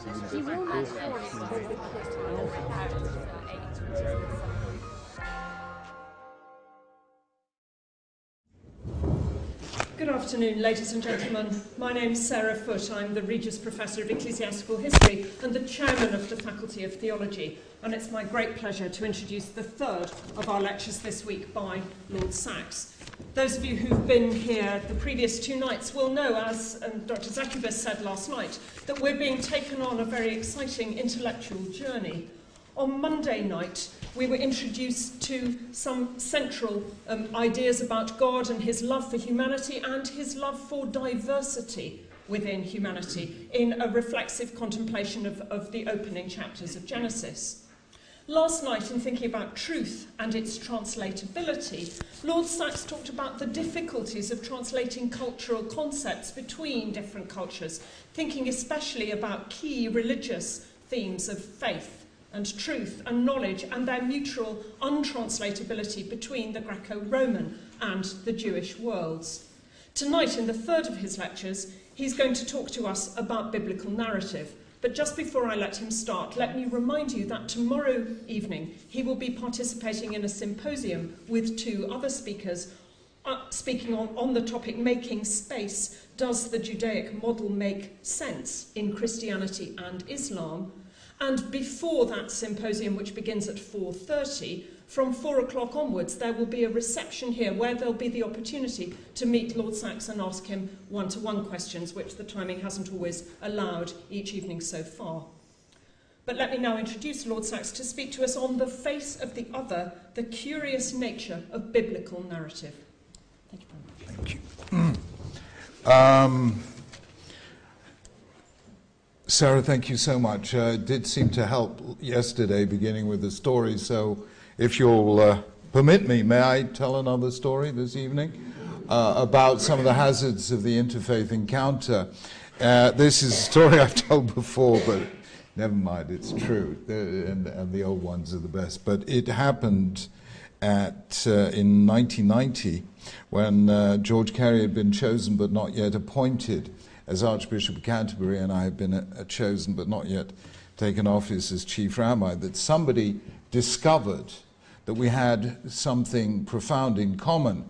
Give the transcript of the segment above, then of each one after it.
You will not force Good afternoon, ladies and gentlemen. My name is Sarah Foote. I'm the Regius Professor of Ecclesiastical History and the Chairman of the Faculty of Theology. And it's my great pleasure to introduce the third of our lectures this week by Lord Sachs. Those of you who've been here the previous two nights will know, as Dr. Zakubis said last night, that we're being taken on a very exciting intellectual journey. On Monday night, we were introduced to some central ideas about God and his love for humanity and his love for diversity within humanity in a reflexive contemplation of the opening chapters of Genesis. Last night, in thinking about truth and its translatability, Lord Sachs talked about the difficulties of translating cultural concepts between different cultures, thinking especially about key religious themes of faith and truth and knowledge and their mutual untranslatability between the Greco-Roman and the Jewish worlds. Tonight, in the third of his lectures, he's going to talk to us about biblical narrative. But just before I let him start, let me remind you that tomorrow evening he will be participating in a symposium with two other speakers speaking on the topic Making Space, Does the Judaic Model Make Sense in Christianity and Islam? And before that symposium, which begins at 4:30, from 4 o'clock onwards, there will be a reception here where there'll be the opportunity to meet Lord Sachs and ask him one-to-one questions, which the timing hasn't always allowed each evening so far. But let me now introduce Lord Sachs to speak to us on the face of the other, the curious nature of biblical narrative. Thank you very much. Thank you. Sarah, thank you so much. It did seem to help yesterday, beginning with the story, so if you'll permit me, may I tell another story this evening about some of the hazards of the interfaith encounter? This is a story I've told before, but never mind, it's true, and the old ones are the best. But it happened in 1990 when George Carey had been chosen but not yet appointed as Archbishop of Canterbury, and I had been chosen but not yet taken office as Chief Rabbi, that somebody discovered that we had something profound in common,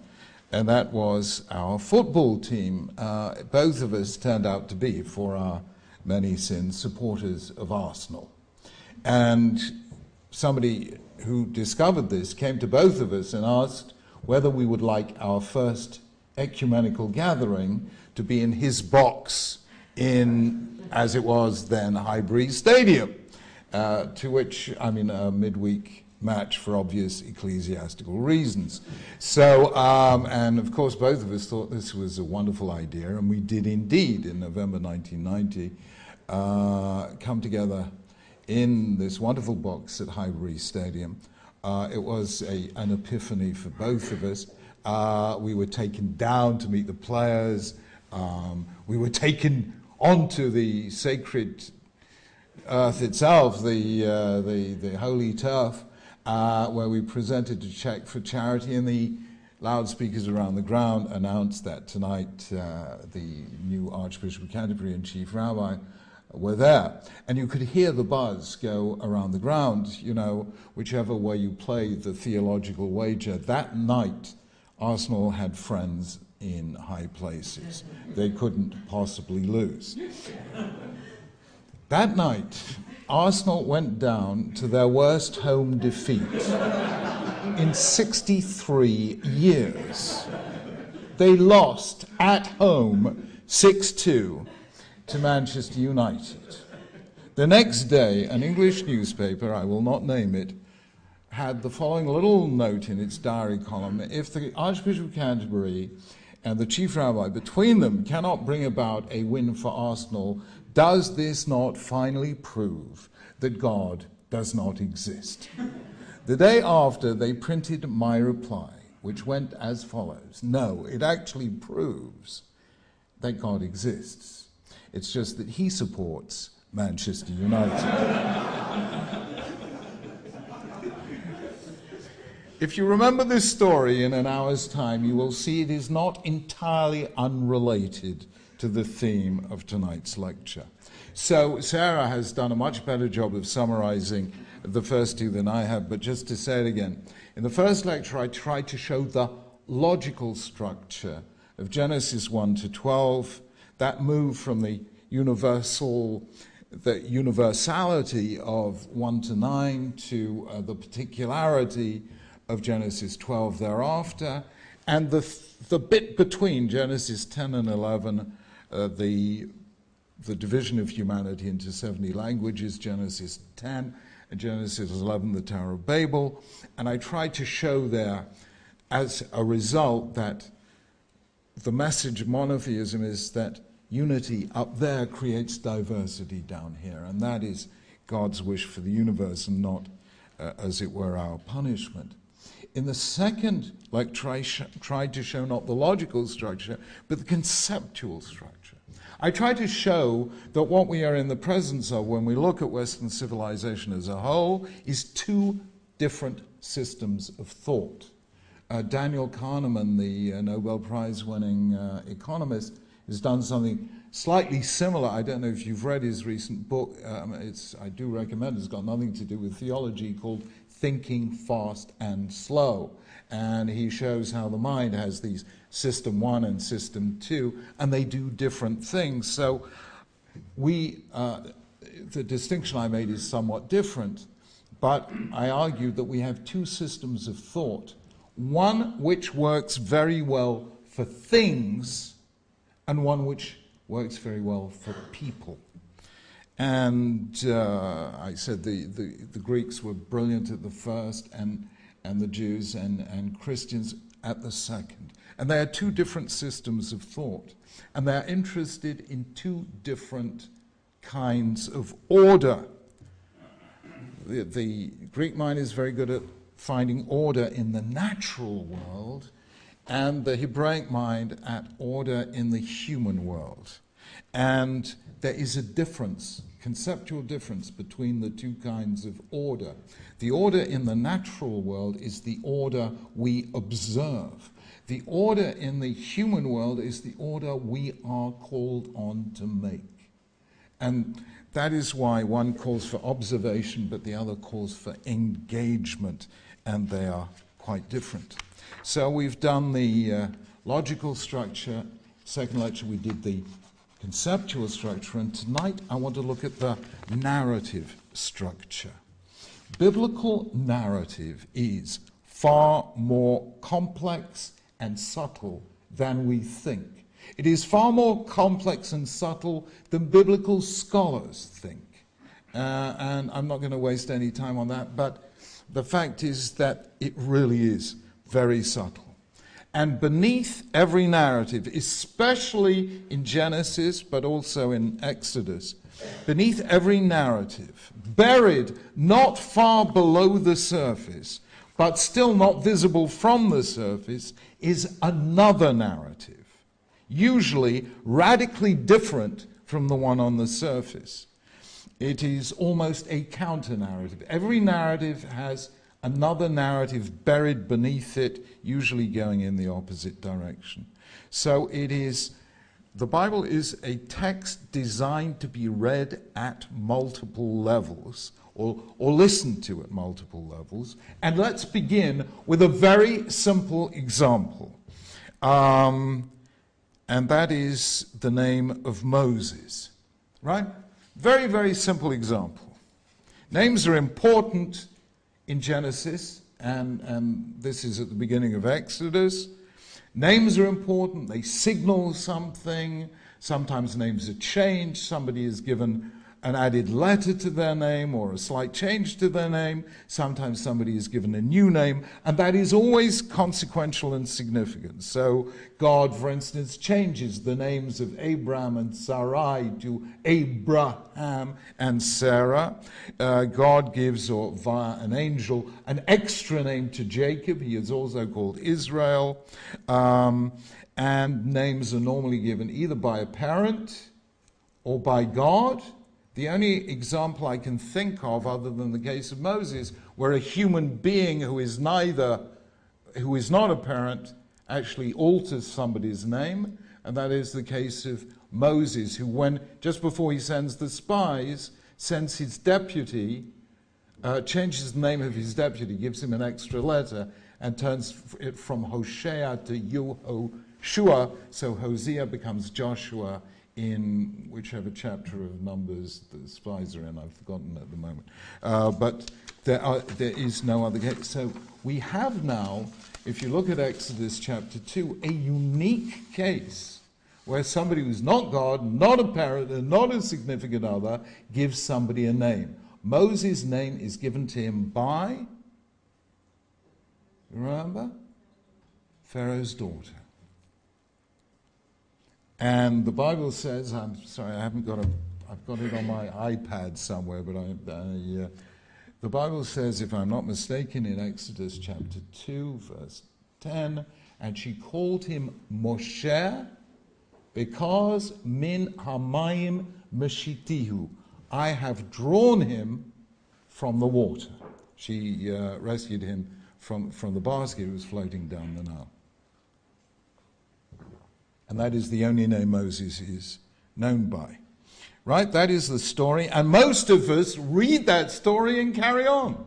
and that was our football team. Both of us turned out to be, for our many sins, supporters of Arsenal. And somebody who discovered this came to both of us and asked whether we would like our first ecumenical gathering to be in his box in, as it was then, Highbury Stadium, to which, a midweek match for obvious ecclesiastical reasons. So, and of course both of us thought this was a wonderful idea, and we did indeed, in November 1990, come together in this wonderful box at Highbury Stadium. It was an epiphany for both of us. We were taken down to meet the players. We were taken onto the sacred earth itself, the holy turf, where we presented a check for charity, and the loudspeakers around the ground announced that tonight the new Archbishop of Canterbury and Chief Rabbi were there. And you could hear the buzz go around the ground, whichever way you played the theological wager. That night, Arsenal had friends in high places. They couldn't possibly lose. That night, Arsenal went down to their worst home defeat in 63 years. They lost at home 6-2 to Manchester United. The next day, an English newspaper, I will not name it, had the following little note in its diary column: if the Archbishop of Canterbury and the Chief Rabbi between them cannot bring about a win for Arsenal, does this not finally prove that God does not exist? The day after, they printed my reply, which went as follows: no, it actually proves that God exists. It's just that he supports Manchester United. If you remember this story in an hour's time, you will see it is not entirely unrelated to the theme of tonight's lecture. So Sarah has done a much better job of summarizing the first two than I have, but just to say it again, in the first lecture I tried to show the logical structure of Genesis 1 to 12, that move from the universality of 1 to 9 to the particularity of Genesis 12 thereafter, and the bit between Genesis 10 and 11, the division of humanity into 70 languages, Genesis 10 and Genesis 11, the Tower of Babel, and I tried to show there as a result that the message of monotheism is that unity up there creates diversity down here, and that is God's wish for the universe and not, as it were, our punishment. In the second lecture, I tried to show not the logical structure, but the conceptual structure. I tried to show that what we are in the presence of when we look at Western civilization as a whole is two different systems of thought. Daniel Kahneman, the Nobel Prize-winning economist, has done something slightly similar. I don't know if you've read his recent book. I do recommend it. It's got nothing to do with theology, called Thinking Fast and Slow. And he shows how the mind has these system 1 and system 2, and they do different things. So the distinction I made is somewhat different, but I argued that we have two systems of thought. One which works very well for things, and one which works very well for people. And I said the Greeks were brilliant at the first, and the Jews and Christians at the second. And they are two different systems of thought. And they're interested in two different kinds of order. The Greek mind is very good at finding order in the natural world, and the Hebraic mind at order in the human world. And there is a difference, conceptual difference, between the two kinds of order. The order in the natural world is the order we observe. The order in the human world is the order we are called on to make. And that is why one calls for observation, but the other calls for engagement, and they are quite different. So we've done the logical structure. Second lecture we did the conceptual structure, and tonight I want to look at the narrative structure. Biblical narrative is far more complex and subtle than we think. It is far more complex and subtle than biblical scholars think. And I'm not going to waste any time on that, but the fact is that it really is very subtle. And beneath every narrative, especially in Genesis, but also in Exodus, beneath every narrative, buried not far below the surface, but still not visible from the surface, is another narrative, usually radically different from the one on the surface. It is almost a counter-narrative. Every narrative has another narrative buried beneath it, usually going in the opposite direction. So the Bible is a text designed to be read at multiple levels, or listened to at multiple levels. And let's begin with a very simple example. And that is the name of Moses, right? Very, very simple example. Names are important in Genesis, and this is at the beginning of Exodus. Names are important. They signal something. Sometimes names are changed. Somebody is given an added letter to their name or a slight change to their name. Sometimes somebody is given a new name, and that is always consequential and significant. So God, for instance, changes the names of Abram and Sarai to Abraham and Sarah. God gives, or via an angel, an extra name to Jacob. He is also called Israel. And names are normally given either by a parent or by God. The only example I can think of, other than the case of Moses, where a human being who is not a parent actually alters somebody's name, and that is the case of Moses, who just before he sends the spies, sends his deputy, changes the name of his deputy, gives him an extra letter, and turns it from Hosea to Yehoshua, so Hosea becomes Joshua in whichever chapter of Numbers the spies are in. I've forgotten at the moment. But there is no other case. So we have now, if you look at Exodus chapter 2, a unique case where somebody who's not God, not a parent, and not a significant other gives somebody a name. Moses' name is given to him by, remember? Pharaoh's daughter. And the Bible says, I'm sorry, I've got it on my iPad somewhere, but the Bible says, if I'm not mistaken, in Exodus chapter 2, verse 10, and she called him Moshe because min hamayim meshitihu, I have drawn him from the water. She rescued him from the basket that was floating down the Nile. And that is the only name Moses is known by. Right? That is the story. And most of us read that story and carry on.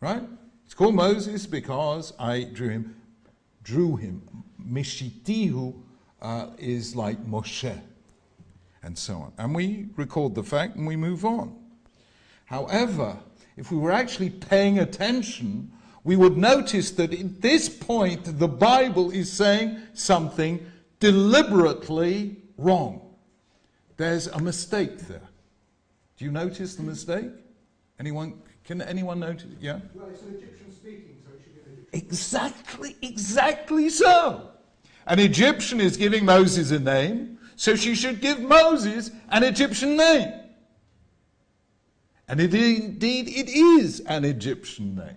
Right? It's called Moses because I drew him. Meshitihu is like Moshe. And so on. And we record the fact and we move on. However, if we were actually paying attention, we would notice that at this point the Bible is saying something deliberately wrong. There's a mistake there. Do you notice the mistake? Can anyone notice? Yeah? Well, it's an Egyptian speaking, so it should be an Egyptian. Exactly so. An Egyptian is giving Moses a name, so she should give Moses an Egyptian name. And indeed it is an Egyptian name.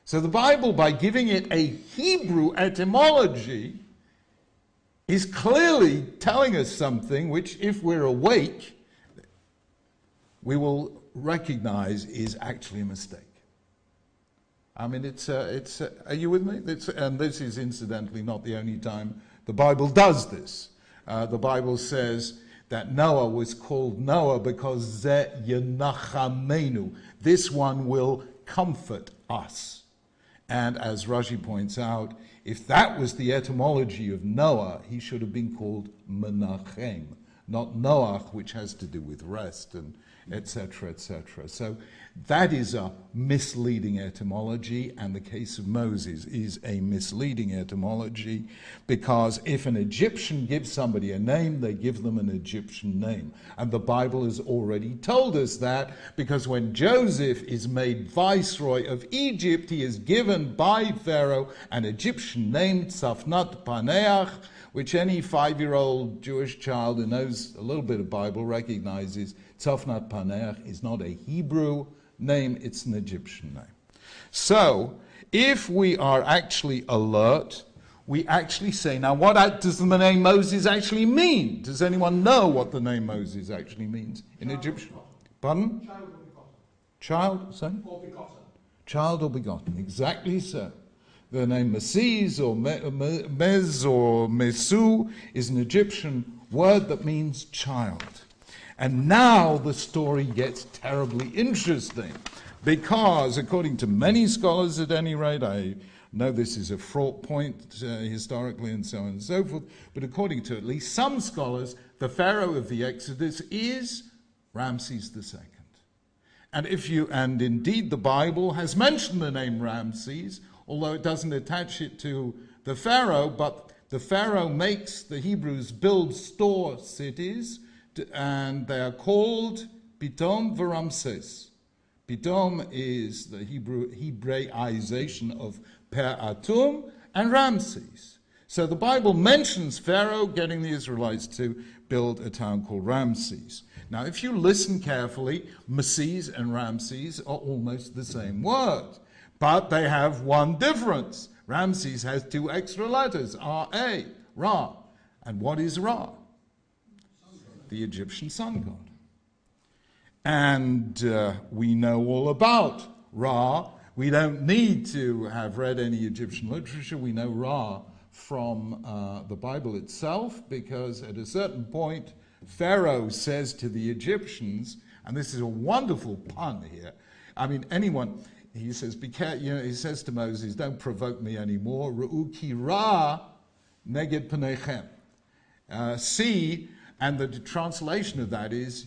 So the Bible, by giving it a Hebrew etymology, is clearly telling us something which, if we're awake, we will recognize is actually a mistake. I mean, are you with me? And this is incidentally not the only time the Bible does this. The Bible says that Noah was called Noah because Ze Yenachamenu. This one will comfort us. And as Rashi points out, if that was the etymology of Noah, he should have been called Menachem, not Noach, which has to do with rest and etc., etc. So that is a misleading etymology, and the case of Moses is a misleading etymology, because if an Egyptian gives somebody a name, they give them an Egyptian name. And the Bible has already told us that, because when Joseph is made viceroy of Egypt, he is given by Pharaoh an Egyptian name, Tzafnat Paneach, which any 5-year-old Jewish child who knows a little bit of Bible recognizes. Tzafnat Paneach is not a Hebrew name, it's an Egyptian name. So, if we are actually alert, we actually say, now what does the name Moses actually mean? Does anyone know what the name Moses actually means in Egyptian? Pardon? Child or begotten. Child, sorry? Or begotten. Child or begotten, exactly so. The name Moses or Mez or Mesu is an Egyptian word that means child. And now the story gets terribly interesting, because according to many scholars at any rate, I know this is a fraught point historically and so on and so forth, but according to at least some scholars, the Pharaoh of the Exodus is Ramses II. And indeed the Bible has mentioned the name Ramses, although it doesn't attach it to the Pharaoh, but the Pharaoh makes the Hebrews build store cities, and they are called Pitom v'Ramses. Pitom is the Hebraization of Per Atum, and Ramses. So the Bible mentions Pharaoh getting the Israelites to build a town called Ramses. Now, if you listen carefully, Moses and Ramses are almost the same word, but they have one difference. Ramses has 2 extra letters, R-A, Ra. And what is Ra? The Egyptian sun god. And we know all about Ra. We don't need to have read any Egyptian literature. We know Ra from the Bible itself, because at a certain point, Pharaoh says to the Egyptians, and this is a wonderful pun here. I mean, anyone, he says, he says to Moses, don't provoke me anymore. Ru'u ki ra neged panechem. See, and the translation of that is,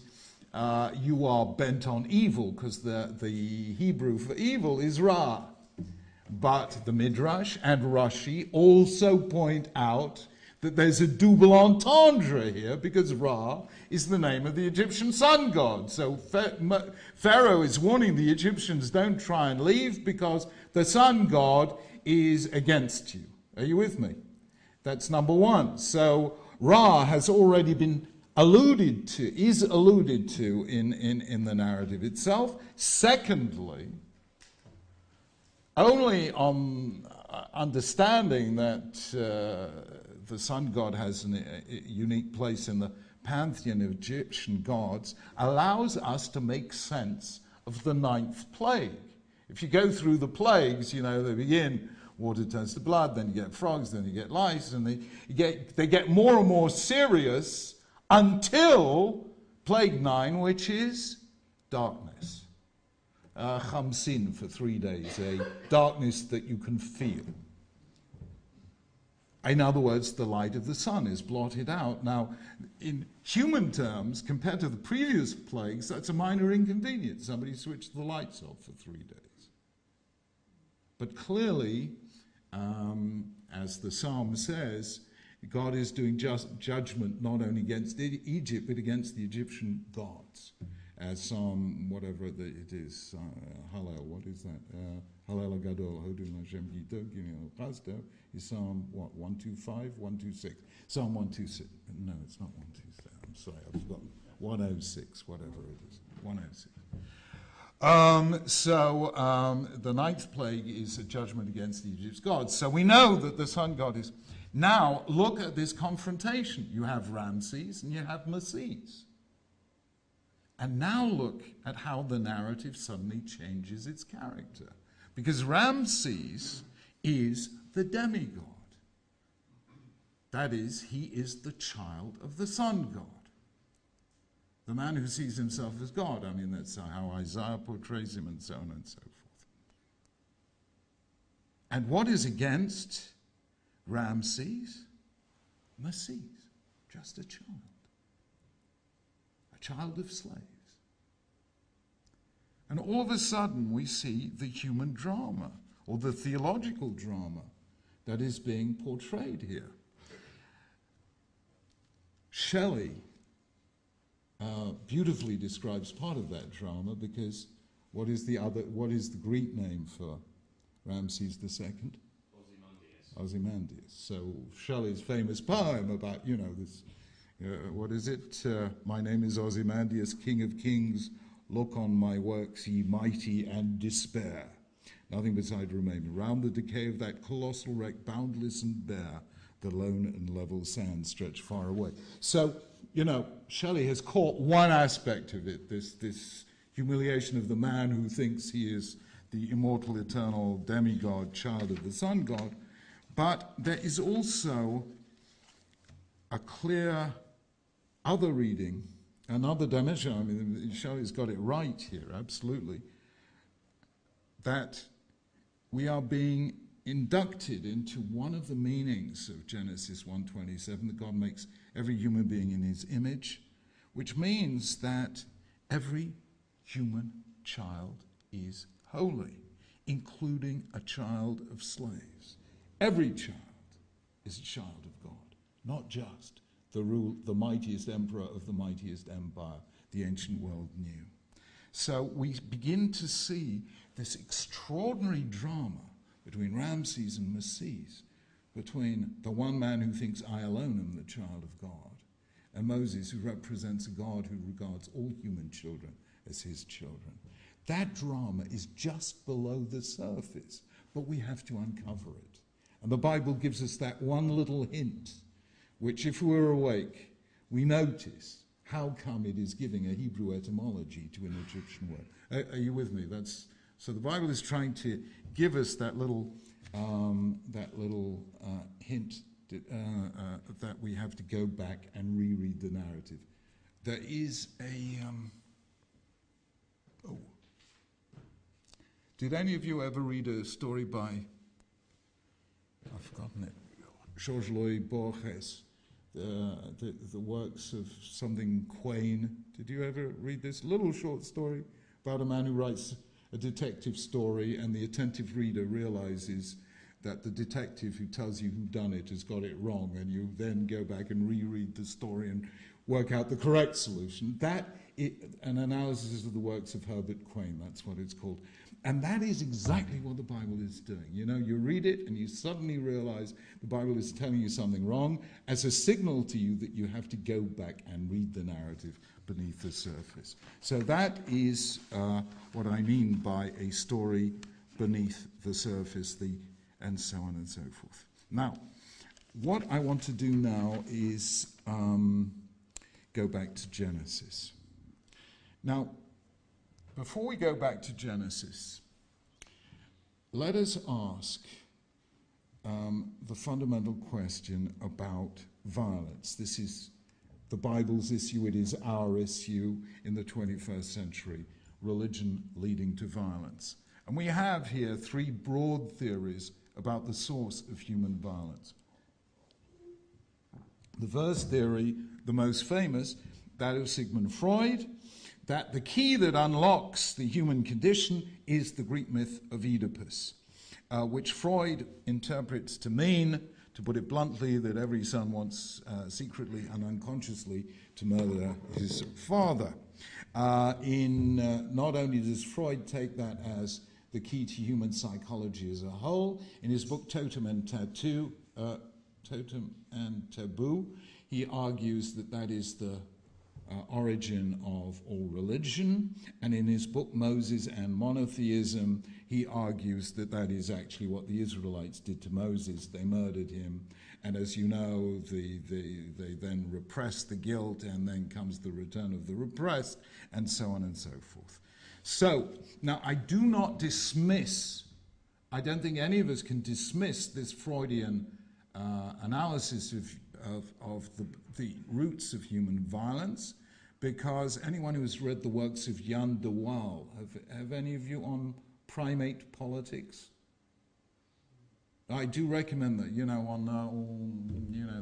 you are bent on evil, because the Hebrew for evil is ra. But the Midrash and Rashi also point out that there's a double entendre here, because Ra is the name of the Egyptian sun god. So Pharaoh is warning the Egyptians, don't try and leave, because the sun god is against you. Are you with me? That's number one. So Ra has already been alluded to in the narrative itself. Secondly, only on understanding that the sun god has a unique place in the pantheon of Egyptian gods allows us to make sense of the 9th plague. If you go through the plagues, they begin, water turns to blood, then you get frogs, then you get lice, and they get more and more serious until plague 9, which is darkness. Chamsin for 3 days, a darkness that you can feel. In other words, the light of the sun is blotted out. Now, in human terms, compared to the previous plagues, that's a minor inconvenience. Somebody switched the lights off for 3 days. But clearly, as the psalm says, God is doing judgment not only against Egypt, but against the Egyptian gods. As Psalm, whatever it is, Hallel, what is that? Hallel Gadol, Hodun Hashem Gito, Chazdo, is Psalm, 125, 126? Psalm 126. No, it's not 126. I'm sorry, I've forgotten. 106, whatever it is. 106. The 9th plague is a judgment against the Egyptian gods. So we know that the sun god is. Now, look at this confrontation. You have Ramses and you have Moses. And now look at how the narrative suddenly changes its character. Because Ramses is the demigod. That is, he is the child of the sun god. The man who sees himself as God. I mean, that's how Isaiah portrays him, and so on and so forth. And what is against Ramses? Moses, just a child of slaves. And all of a sudden we see the human drama, or the theological drama, that is being portrayed here. Shelley beautifully describes part of that drama, because what is the Greek name for Ramses II? Ozymandias. So Shelley's famous poem about, this, what is it? My name is Ozymandias, King of Kings. Look on my works, ye mighty, and despair. Nothing beside remain. Around the decay of that colossal wreck, boundless and bare, the lone and level sands stretch far away. So, Shelley has caught one aspect of it, this humiliation of the man who thinks he is the immortal, eternal demigod, child of the sun god. But there is also a clear other reading, another dimension. I mean, Shelley's got it right here, absolutely, that we are being inducted into one of the meanings of Genesis 1:27, that God makes every human being in his image, which means that every human child is holy, including a child of slaves. Every child is a child of God, not just the mightiest emperor of the mightiest empire the ancient world knew. So we begin to see this extraordinary drama between Ramses and Moses, between the one man who thinks I alone am the child of God, and Moses, who represents a God who regards all human children as his children. That drama is just below the surface, but we have to uncover it. And the Bible gives us that one little hint, which if we're awake, we notice how come it is giving a Hebrew etymology to an Egyptian word. Are you with me? So the Bible is trying to give us that little that little hint that we have to go back and reread the narrative. There is a... Did any of you ever read a story by... I've forgotten it. Jorge Luis Borges, the works of something Quain. Did you ever read this little short story about a man who writes a detective story, and the attentive reader realizes that the detective who tells you who done it has got it wrong, and you then go back and reread the story and work out the correct solution? An analysis of the works of Herbert Quain, that's what it's called. And that is exactly what the Bible is doing. You know, you read it and you suddenly realize the Bible is telling you something wrong as a signal to you that you have to go back and read the narrative beneath the surface. So that is what I mean by a story beneath the surface, and so on and so forth. Now, what I want to do now is go back to Genesis. Now, before we go back to Genesis, let us ask the fundamental question about violence. This is the Bible's issue, it is our issue in the 21st century, religion leading to violence. And we have here three broad theories about the source of human violence. The first theory, the most famous, that of Sigmund Freud, that the key that unlocks the human condition is the Greek myth of Oedipus, which Freud interprets to mean, to put it bluntly, that every son wants secretly and unconsciously to murder his father. Not only does Freud take that as the key to human psychology as a whole, in his book Totem and Taboo, he argues that that is the origin of all religion, and in his book Moses and Monotheism, he argues that that is actually what the Israelites did to Moses. They murdered him, and as you know, they then repress the guilt, and then comes the return of the repressed, and so on and so forth. So, now I do not dismiss, I don't think any of us can dismiss this Freudian analysis of the roots of human violence, because anyone who has read the works of Jan de Waal, have any of you on primate politics? I do recommend that, on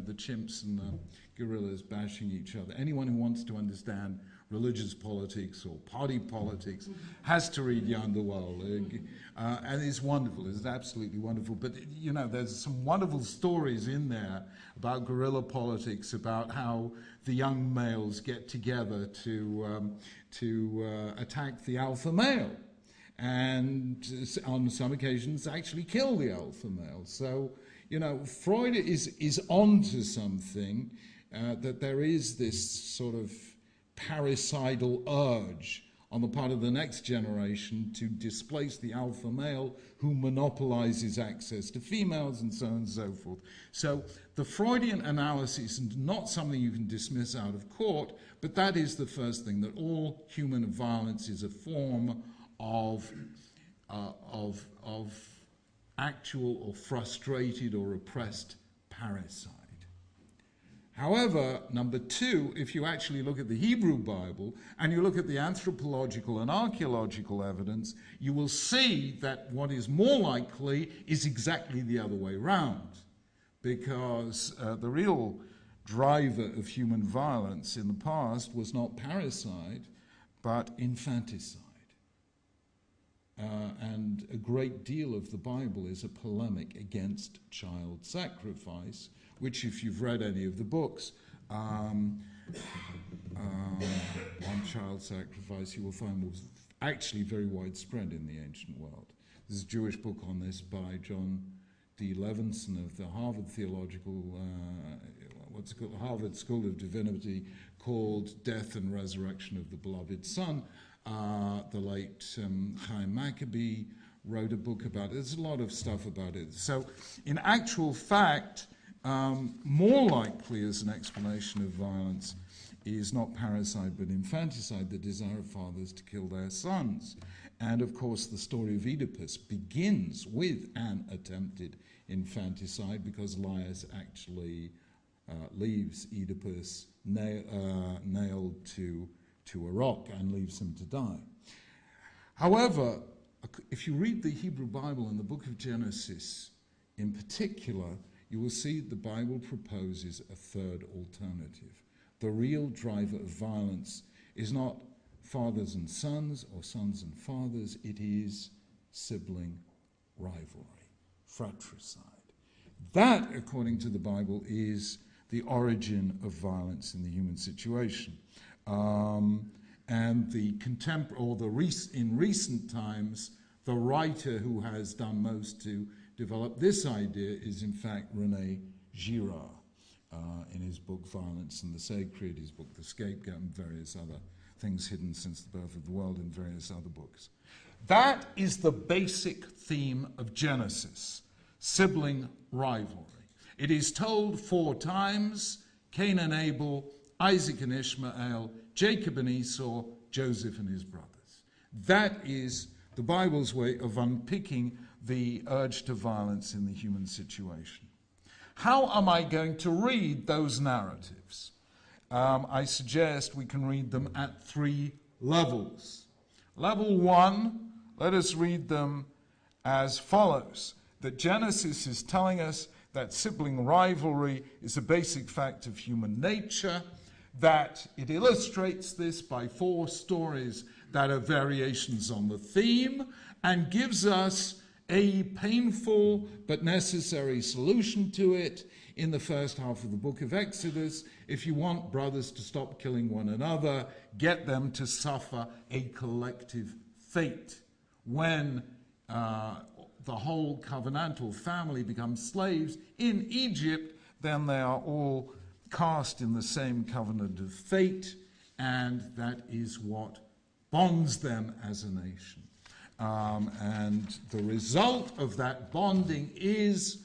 the chimps and the gorillas bashing each other. Anyone who wants to understand religious politics or party politics has to read Jan de Waal. And it's wonderful, it's absolutely wonderful. But, there's some wonderful stories in there about guerrilla politics, about how the young males get together to attack the alpha male, and on some occasions actually kill the alpha male. So, Freud is onto something, that there is this sort of parricidal urge on the part of the next generation to displace the alpha male who monopolizes access to females, and so on and so forth. So the Freudian analysis is not something you can dismiss out of court, but that is the first thing, that all human violence is a form of actual or frustrated or oppressed parricide. However, number two, if you actually look at the Hebrew Bible and you look at the anthropological and archaeological evidence, you will see that what is more likely is exactly the other way round, because the real driver of human violence in the past was not parricide, but infanticide. And a great deal of the Bible is a polemic against child sacrifice, which, if you've read any of the books on child sacrifice, you will find was actually very widespread in the ancient world. There's a Jewish book on this by John D. Levinson of the Harvard Harvard School of Divinity, called Death and Resurrection of the Beloved Son. The late Chaim Maccabee wrote a book about it. There's a lot of stuff about it. So, in actual fact, more likely as an explanation of violence is not parricide but infanticide, the desire of fathers to kill their sons. And of course the story of Oedipus begins with an attempted infanticide because Laius actually leaves Oedipus nailed to a rock and leaves him to die. However, if you read the Hebrew Bible and the book of Genesis in particular, you will see the Bible proposes a third alternative. The real driver of violence is not fathers and sons or sons and fathers, it is sibling rivalry, fratricide. That, according to the Bible, is the origin of violence in the human situation. And the in recent times, the writer who has done most to develop this idea is in fact René Girard, in his book Violence and the Sacred, his book The Scapegoat, and various other things hidden since the birth of the world in various other books. That is the basic theme of Genesis, sibling rivalry. It is told 4 times: Cain and Abel, Isaac and Ishmael, Jacob and Esau, Joseph and his brothers. That is the Bible's way of unpicking the urge to violence in the human situation. How am I going to read those narratives? I suggest we can read them at 3 levels. Level 1, let us read them as follows: that Genesis is telling us that sibling rivalry is a basic fact of human nature, that it illustrates this by 4 stories that are variations on the theme, and gives us a painful but necessary solution to it in the first half of the book of Exodus. If you want brothers to stop killing one another, get them to suffer a collective fate. When the whole covenantal family becomes slaves in Egypt, then they are all cast in the same covenant of fate, and that is what bonds them as a nation. And the result of that bonding is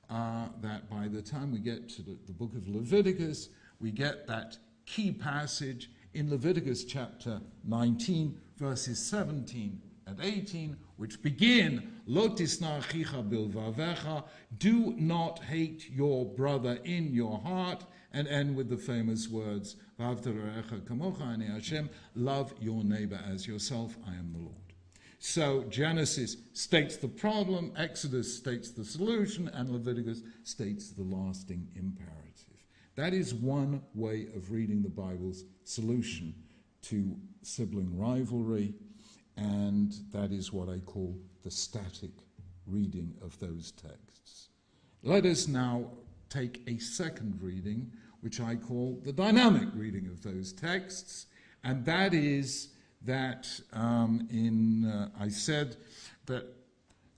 that by the time we get to the book of Leviticus, we get that key passage in Leviticus chapter 19, verses 17 and 18, which begin, Lo tisna achicha bilvavecha, do not hate your brother in your heart, and end with the famous words, V'ahavta l're'echa kamocha ani Hashem, love your neighbor as yourself, I am the Lord. So Genesis states the problem, Exodus states the solution, and Leviticus states the lasting imperative. That is one way of reading the Bible's solution to sibling rivalry, and that is what I call the static reading of those texts. Let us now take a second reading, which I call the dynamic reading of those texts, and that is that I said that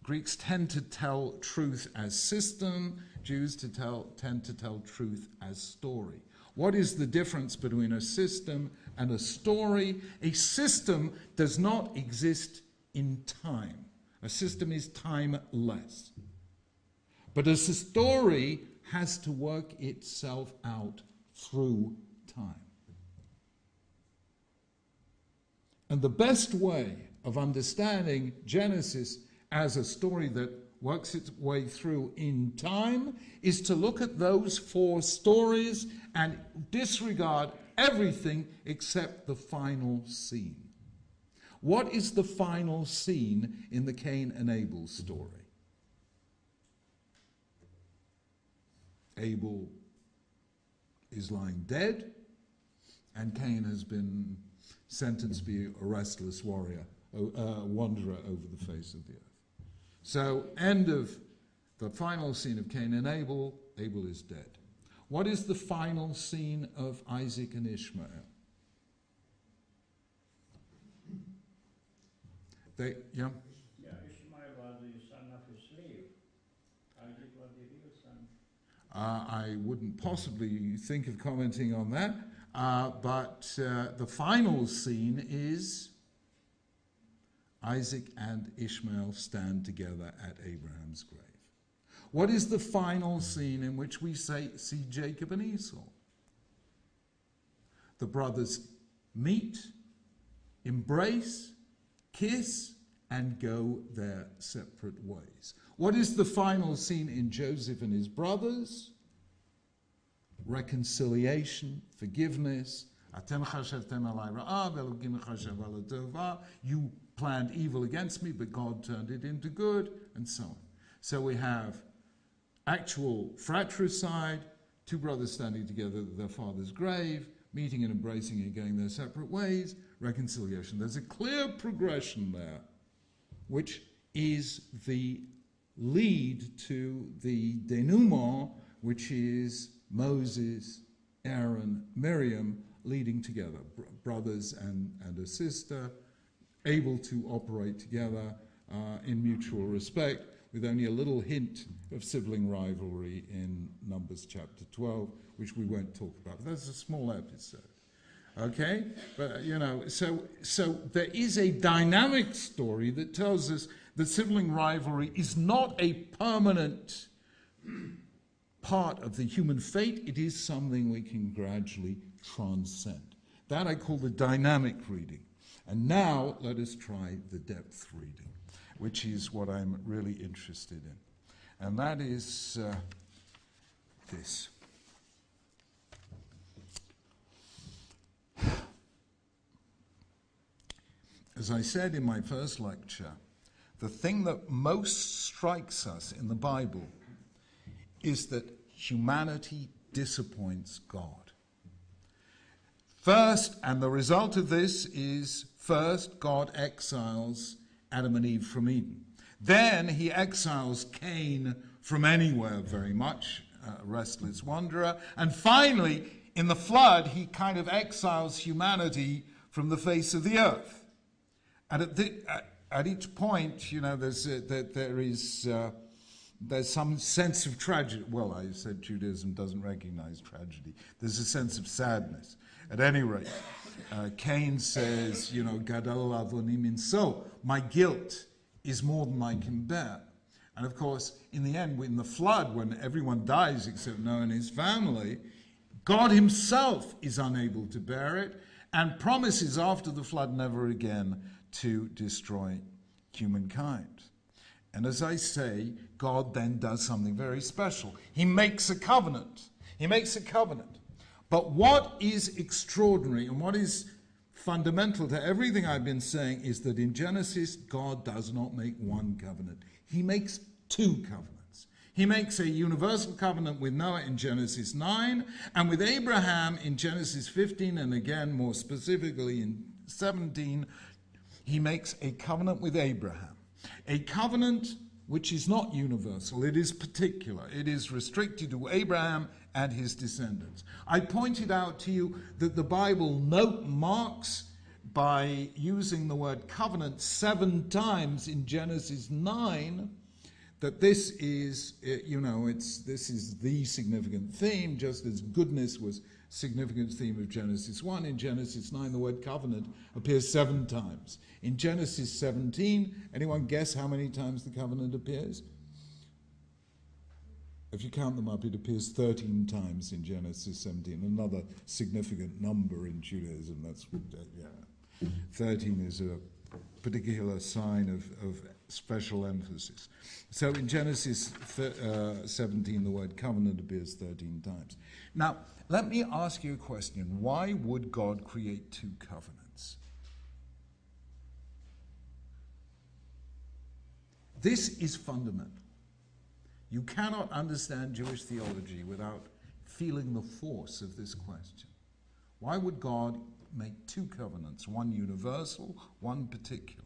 Greeks tend to tell truth as system, Jews tend to tell truth as story. What is the difference between a system and a story? A system does not exist in time. A system is timeless. But a story has to work itself out through time. And the best way of understanding Genesis as a story that works its way through in time is to look at those 4 stories and disregard everything except the final scene. What is the final scene in the Cain and Abel story? Abel is lying dead, and Cain has been sentenced to be a restless wanderer over the face of the earth. So, end of the final scene of Cain and Abel, Abel is dead. What is the final scene of Isaac and Ishmael? Ishmael was the son of a slave. Isaac was the real son. I wouldn't possibly think of commenting on that, but the final scene is Isaac and Ishmael stand together at Abraham's grave. What is the final scene in which we see Jacob and Esau? the brothers meet, embrace, kiss, and go their separate ways. What is the final scene in Joseph and his brothers? Reconciliation, forgiveness. You planned evil against me, but God turned it into good, and so on. So we have actual fratricide, two brothers standing together at their father's grave, meeting and embracing and going their separate ways, reconciliation. There's a clear progression there, which is the lead to the denouement, which is Moses, Aaron, Miriam leading together, brothers and a sister, able to operate together in mutual respect, with only a little hint of sibling rivalry in Numbers chapter 12, which we won't talk about. But that's a small episode. Okay? But, so there is a dynamic story that tells us that sibling rivalry is not a permanent part of the human fate. It is something we can gradually transcend. That I call the dynamic reading. And now let us try the depth reading, which is what I'm really interested in. And that is this. As I said in my first lecture, the thing that most strikes us in the Bible is that humanity disappoints God. First, and the result of this is, first, God exiles Adam and Eve from Eden. Then he exiles Cain from anywhere very much, a restless wanderer. And finally, in the flood, he kind of exiles humanity from the face of the earth. And at each point, there's some sense of tragedy. Well, I said Judaism doesn't recognize tragedy. There's a sense of sadness. At any rate, Cain says, Gadol avonim minso, my guilt is more than I can bear. And of course, in the end, in the flood, when everyone dies except Noah and his family, God himself is unable to bear it and promises after the flood never again to destroy humankind. And as I say, God then does something very special. He makes a covenant. He makes a covenant. But what is extraordinary and what is fundamental to everything I've been saying is that in Genesis, God does not make one covenant. He makes two covenants. He makes a universal covenant with Noah in Genesis 9 and with Abraham in Genesis 15, and again more specifically in 17, he makes a covenant with Abraham. A covenant which is not universal, it is particular. It is restricted to Abraham and his descendants. I pointed out to you that the Bible marks by using the word covenant 7 times in Genesis 9 that this is, this is the significant theme, just as goodness was significant theme of Genesis 1. In Genesis 9, the word covenant appears 7 times. In Genesis 17, anyone guess how many times the covenant appears? If you count them up, it appears 13 times in Genesis 17, another significant number in Judaism. That's 13 is a particular sign of special emphasis. So in Genesis 17, the word covenant appears 13 times. Now, let me ask you a question. Why would God create 2 covenants? This is fundamental. You cannot understand Jewish theology without feeling the force of this question. Why would God make 2 covenants, one universal, one particular?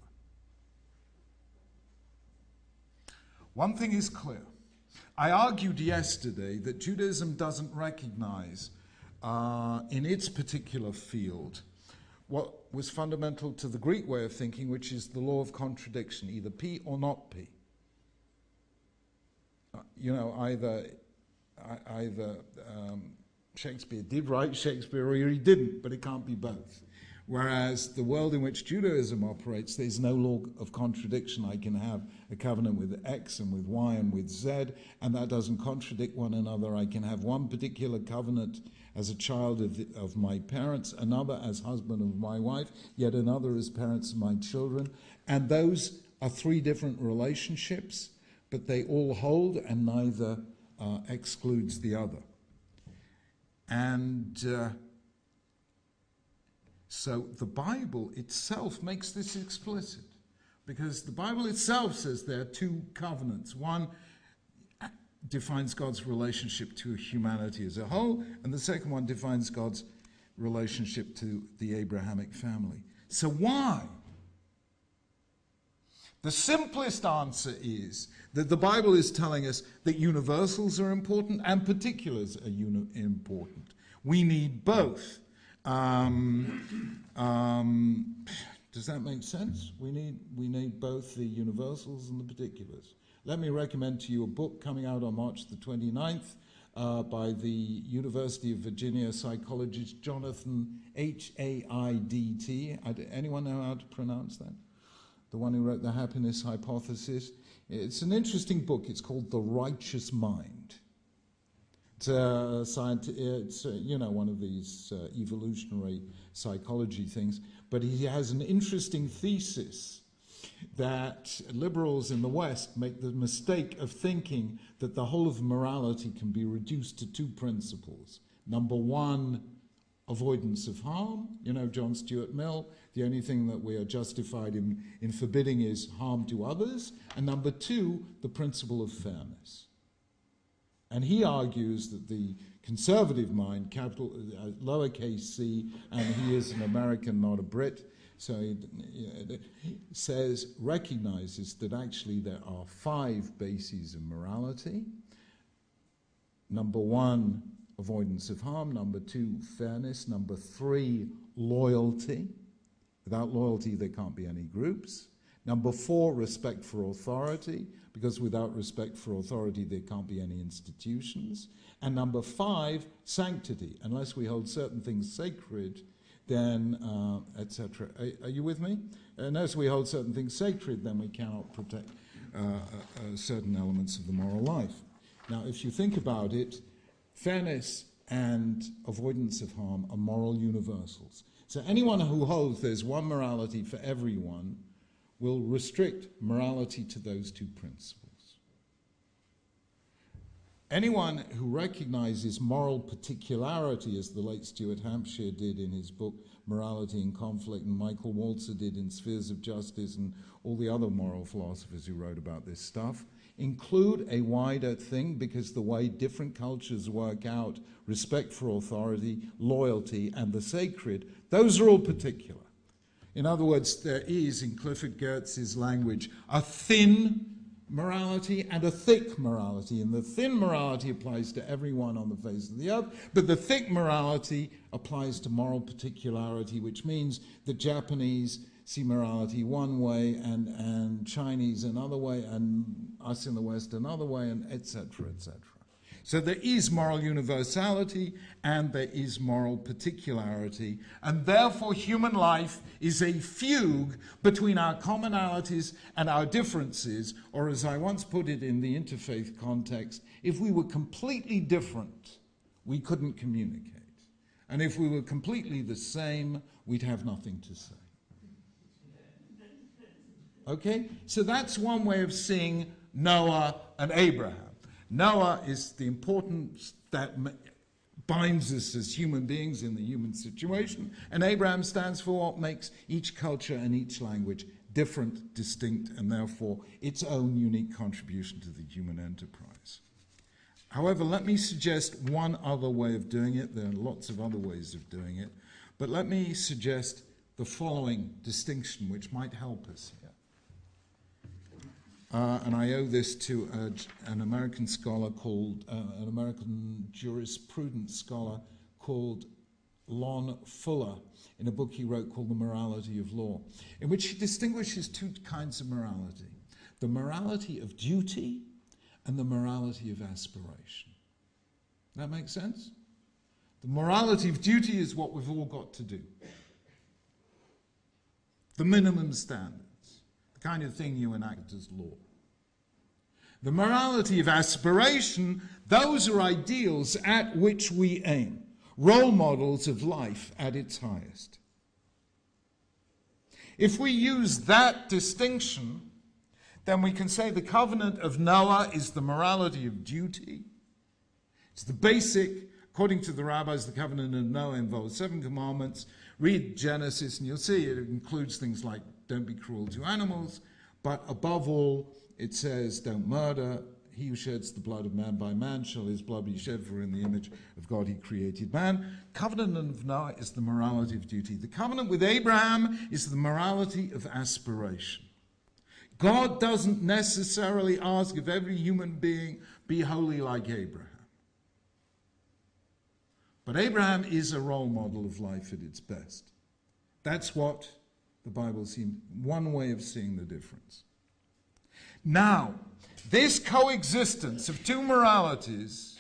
One thing is clear. I argued yesterday that Judaism doesn't recognize in its particular field what was fundamental to the Greek way of thinking, which is the law of contradiction, either P or not P. Either Shakespeare did write Shakespeare or he didn't, but it can't be both. Whereas the world in which Judaism operates, there's no law of contradiction. I can have a covenant with X and with Y and with Z, and that doesn't contradict one another. I can have one particular covenant as a child of my parents, another as husband of my wife, yet another as parents of my children. And those are three different relationships, but they all hold, and neither excludes the other. And so the Bible itself makes this explicit, because the Bible itself says there are two covenants. One defines God's relationship to humanity as a whole, and the second one defines God's relationship to the Abrahamic family. So why? The simplest answer is that the Bible is telling us that universals are important and particulars are important. We need both. Does that make sense? We need both the universals and the particulars. Let me recommend to you a book coming out on March the 29th by the University of Virginia psychologist Jonathan Haidt. Anyone know how to pronounce that? The one who wrote The Happiness Hypothesis. It's an interesting book. It's called The Righteous Mind. It's one of these evolutionary psychology things. But he has an interesting thesis that liberals in the West make the mistake of thinking that the whole of morality can be reduced to two principles. Number one, avoidance of harm. John Stuart Mill, the only thing that we are justified in forbidding is harm to others. And number two, the principle of fairness. And he argues that the conservative mind, capital lowercase c, and he is an American, not a Brit, so he recognizes that actually there are 5 bases of morality. Number 1, avoidance of harm. Number 2, fairness. Number 3, loyalty. Without loyalty, there can't be any groups. Number 4, respect for authority, because without respect for authority, there can't be any institutions. And number 5, sanctity. Unless we hold certain things sacred, then, etc. Are you with me? Unless we hold certain things sacred, then we cannot protect certain elements of the moral life. Now, if you think about it, fairness and avoidance of harm are moral universals. So anyone who holds there's one morality for everyone will restrict morality to those two principles. Anyone who recognizes moral particularity, as the late Stuart Hampshire did in his book Morality and Conflict, and Michael Walzer did in Spheres of Justice, and all the other moral philosophers who wrote about this stuff, include a wider thing, because the way different cultures work out respect for authority, loyalty, and the sacred, those are all particular. In other words, there is, in Clifford Geertz's language, a thin morality and a thick morality. And the thin morality applies to everyone on the face of the earth, but the thick morality applies to moral particularity, which means the Japanese see morality one way and Chinese another way and us in the West another way, and etc., etc. So there is moral universality and there is moral particularity, and therefore human life is a fugue between our commonalities and our differences, or as I once put it in the interfaith context, if we were completely different, we couldn't communicate. And if we were completely the same, we'd have nothing to say. Okay? So that's one way of seeing Noah and Abraham. Noah is the importance that binds us as human beings in the human situation, and Abraham stands for what makes each culture and each language different, distinct, and therefore its own unique contribution to the human enterprise. However, let me suggest one other way of doing it. There are lots of other ways of doing it, but let me suggest the following distinction, which might help us here. And I owe this to an American scholar called, an American jurisprudence scholar called Lon Fuller, in a book he wrote called The Morality of Law, in which he distinguishes two kinds of morality: the morality of duty and the morality of aspiration. That makes sense? The morality of duty is what we've all got to do. the minimum standards, the kind of thing you enact as law. The morality of aspiration, those are ideals at which we aim, role models of life at its highest. If we use that distinction, then we can say the covenant of Noah is the morality of duty. It's the basic, according to the rabbis, the covenant of Noah involves 7 commandments. Read Genesis and you'll see it includes things like don't be cruel to animals, but above all, it says, don't murder. He who sheds the blood of man by man shall his blood be shed, for in the image of God he created man. Covenant of Noah is the morality of duty. The covenant with Abraham is the morality of aspiration. God doesn't necessarily ask of every human being, be holy like Abraham. But Abraham is a role model of life at its best. That's what the Bible seems, one way of seeing the difference. Now, this coexistence of two moralities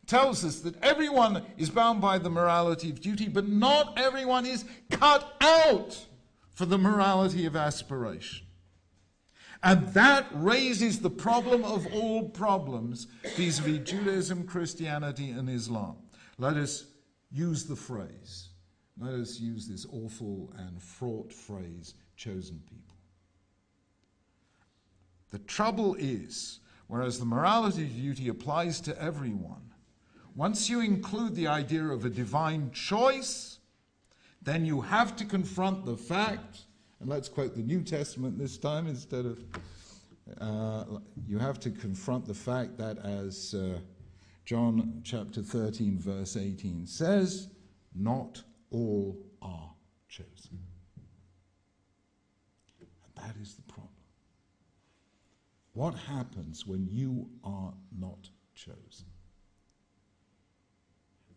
tells us that everyone is bound by the morality of duty, but not everyone is cut out for the morality of aspiration. And that raises the problem of all problems vis-a-vis Judaism, Christianity, and Islam. Let us use the phrase. Let us use this awful and fraught phrase, chosen people. The trouble is, whereas the morality of duty applies to everyone, once you include the idea of a divine choice, then you have to confront the fact, and let's quote the New Testament this time instead of, you have to confront the fact that as John chapter 13 verse 18 says, not all are chosen. And that is the problem. What happens when you are not chosen?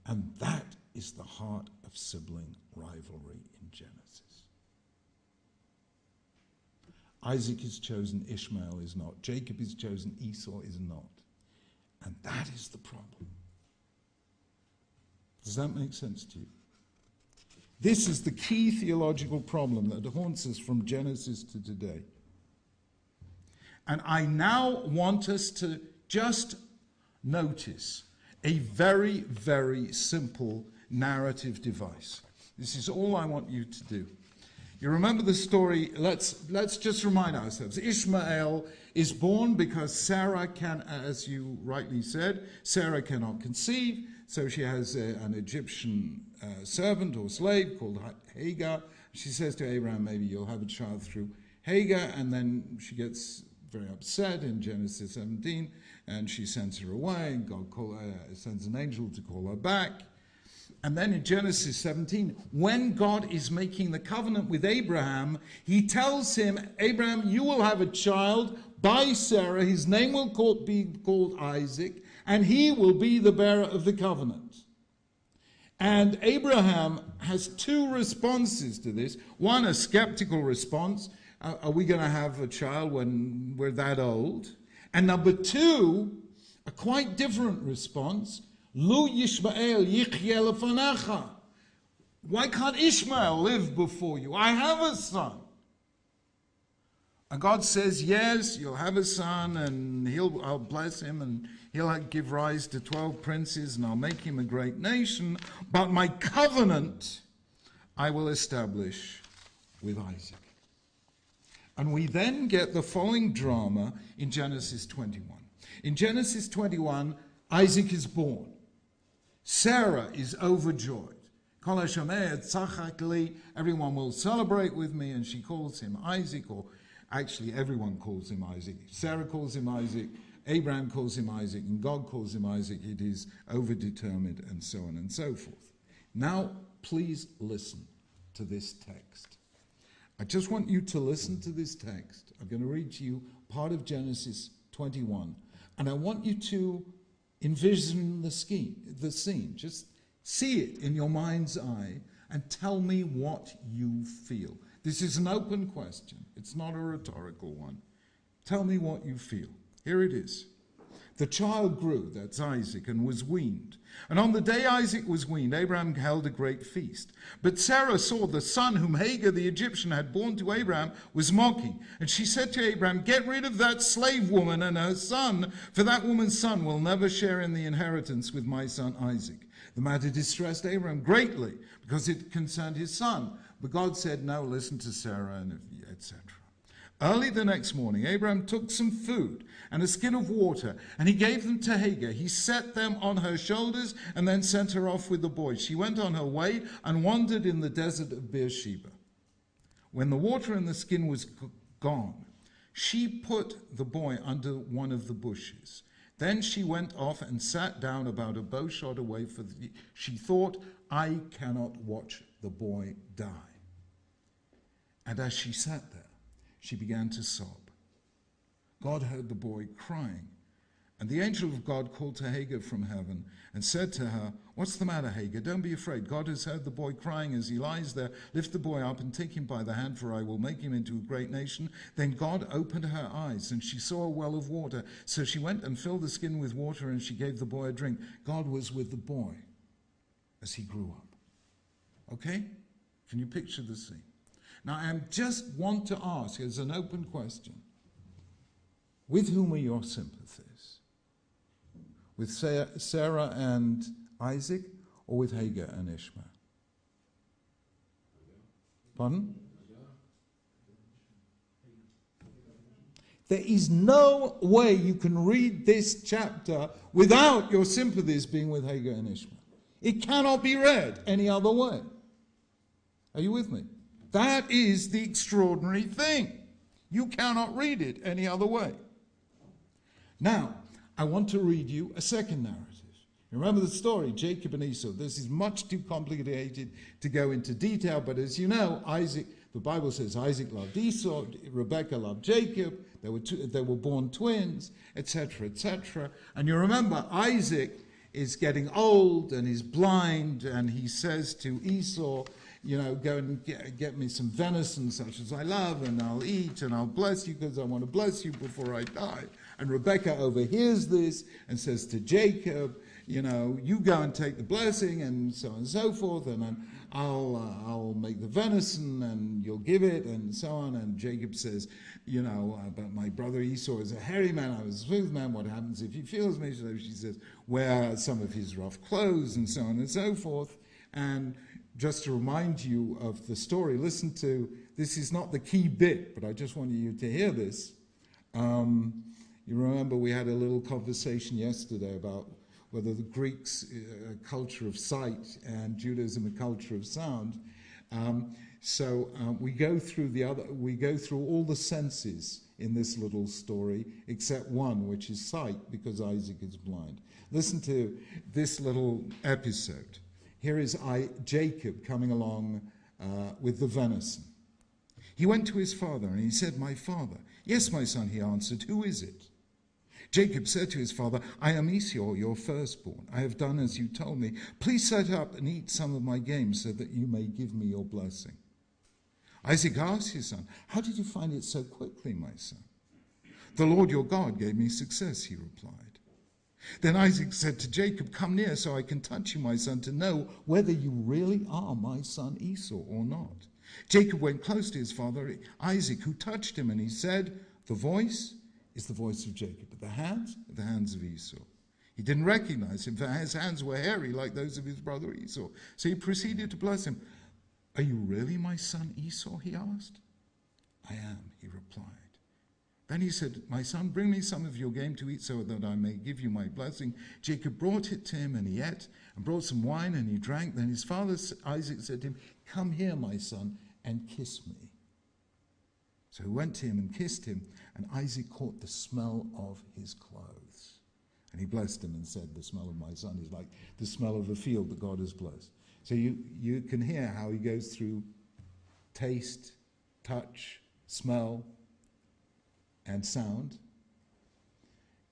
And that is the heart of sibling rivalry in Genesis. Isaac is chosen, Ishmael is not. Jacob is chosen, Esau is not. And that is the problem. Does that make sense to you? This is the key theological problem that haunts us from Genesis to today. And I now want us to just notice a very, very simple narrative device. This is all I want you to do. You remember the story, let's just remind ourselves. Ishmael is born because Sarah can, as you rightly said, Sarah cannot conceive, so she has an Egyptian servant or slave called Hagar. She says to Abraham, maybe you'll have a child through Hagar, and then she gets very upset in Genesis 17, and she sends her away, and God sends an angel to call her back. And then in Genesis 17, when God is making the covenant with Abraham, he tells him, Abraham, you will have a child by Sarah, his name will be called Isaac, and he will be the bearer of the covenant. And Abraham has two responses to this. One, a skeptical response. Are we going to have a child when we're that old? And number two, a quite different response. Lu Yishmael yichyeh lefanacha. Why can't Ishmael live before you? I have a son. And God says, yes, you'll have a son, and I'll bless him, and he'll give rise to 12 princes, and I'll make him a great nation. But my covenant I will establish with Isaac. And we then get the following drama in Genesis 21. In Genesis 21, Isaac is born. Sarah is overjoyed. Everyone will celebrate with me, and she calls him Isaac, or actually everyone calls him Isaac. Sarah calls him Isaac, Abraham calls him Isaac, and God calls him Isaac. It is overdetermined, and so on and so forth. Now, please listen to this text. I just want you to listen to this text. I'm going to read to you part of Genesis 21. And I want you to envision the scene. Just see it in your mind's eye and tell me what you feel. This is an open question. It's not a rhetorical one. Tell me what you feel. Here it is. The child grew, that's Isaac, and was weaned. And on the day Isaac was weaned, Abraham held a great feast. But Sarah saw the son whom Hagar the Egyptian had borne to Abraham was mocking. And she said to Abraham, "Get rid of that slave woman and her son, for that woman's son will never share in the inheritance with my son Isaac." The matter distressed Abraham greatly, because it concerned his son. But God said, "No, listen to Sarah," and etc. Early the next morning, Abraham took some food and a skin of water, and he gave them to Hagar. He set them on her shoulders and then sent her off with the boy. She went on her way and wandered in the desert of Beersheba. When the water and the skin was gone, she put the boy under one of the bushes. Then she went off and sat down about a bow shot away, for she thought, "I cannot watch the boy die." And as she sat there, she began to sob. God heard the boy crying, and the angel of God called to Hagar from heaven and said to her, "What's the matter, Hagar? Don't be afraid. God has heard the boy crying as he lies there. Lift the boy up and take him by the hand, for I will make him into a great nation." Then God opened her eyes, and she saw a well of water. So she went and filled the skin with water, and she gave the boy a drink. God was with the boy as he grew up. Okay? Can you picture the scene? Now, I just want to ask, as an open question, with whom are your sympathies? With Sarah and Isaac, or with Hagar and Ishmael? Pardon? There is no way you can read this chapter without your sympathies being with Hagar and Ishmael. It cannot be read any other way. Are you with me? That is the extraordinary thing. You cannot read it any other way. Now, I want to read you a second narrative. Remember the story, Jacob and Esau. This is much too complicated to go into detail, but as you know, Isaac, the Bible says Isaac loved Esau, Rebekah loved Jacob, they were born twins, etc., etc. And you remember, Isaac is getting old and he's blind, and he says to Esau, go and get me some venison such as I love, and I'll eat, and I'll bless you because I want to bless you before I die. And Rebekah overhears this and says to Jacob, you go and take the blessing, and so on and so forth, and then I'll make the venison, and you'll give it, and so on. And Jacob says, but my brother Esau is a hairy man, I was a smooth man, what happens if he feels me? So she says, wear some of his rough clothes, and so on and so forth. And just to remind you of the story, listen to, this is not the key bit, but I just want you to hear this. You remember we had a little conversation yesterday about whether the Greeks' culture of sight and Judaism a culture of sound. So we go through all the senses in this little story except one, which is sight, because Isaac is blind. Listen to this little episode. Here is Jacob coming along with the venison. He went to his father and he said, "My father." "Yes, my son," he answered. "Who is it?" Jacob said to his father, "I am Esau, your firstborn. I have done as you told me. Please set up and eat some of my game so that you may give me your blessing." Isaac asked his son, "How did you find it so quickly, my son?" "The Lord your God gave me success," he replied. Then Isaac said to Jacob, "Come near so I can touch you, my son, to know whether you really are my son Esau or not." Jacob went close to his father Isaac, who touched him, and he said, "The voice is the voice of Jacob, but the hands are the hands of Esau." He didn't recognize him, for his hands were hairy like those of his brother Esau. So he proceeded to bless him. "Are you really my son Esau?" he asked. "I am," he replied. Then he said, "My son, bring me some of your game to eat so that I may give you my blessing." Jacob brought it to him, and he ate, and brought some wine, and he drank. Then his father Isaac said to him, "Come here, my son, and kiss me." So he went to him and kissed him, and Isaac caught the smell of his clothes. And he blessed him and said, "The smell of my son is like the smell of the field that God has blessed." So you can hear how he goes through taste, touch, smell, and sound.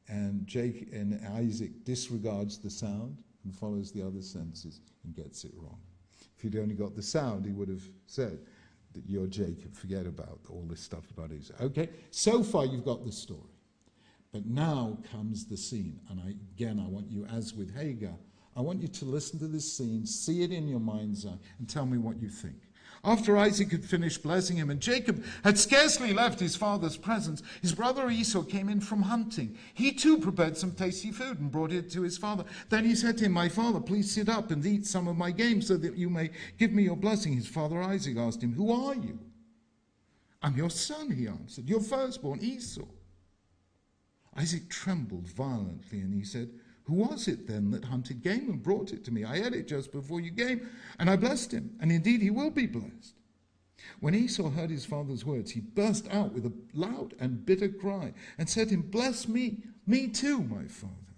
And Isaac disregards the sound and follows the other senses and gets it wrong. If he'd only got the sound, he would have said that you're Jacob. Forget about all this stuff about Esau. Okay, so far you've got the story. But now comes the scene, and I want you, as with Hagar, I want you to listen to this scene, see it in your mind's eye, and tell me what you think. After Isaac had finished blessing him, and Jacob had scarcely left his father's presence, his brother Esau came in from hunting. He too prepared some tasty food and brought it to his father. Then he said to him, "My father, please sit up and eat some of my game so that you may give me your blessing." His father Isaac asked him, "Who are you?" "I'm your son," he answered, "your firstborn Esau." Isaac trembled violently, and he said, "Who was it then that hunted game and brought it to me? I ate it just before you came, and I blessed him, and indeed he will be blessed." When Esau heard his father's words, he burst out with a loud and bitter cry and said to him, "Bless me too, my father."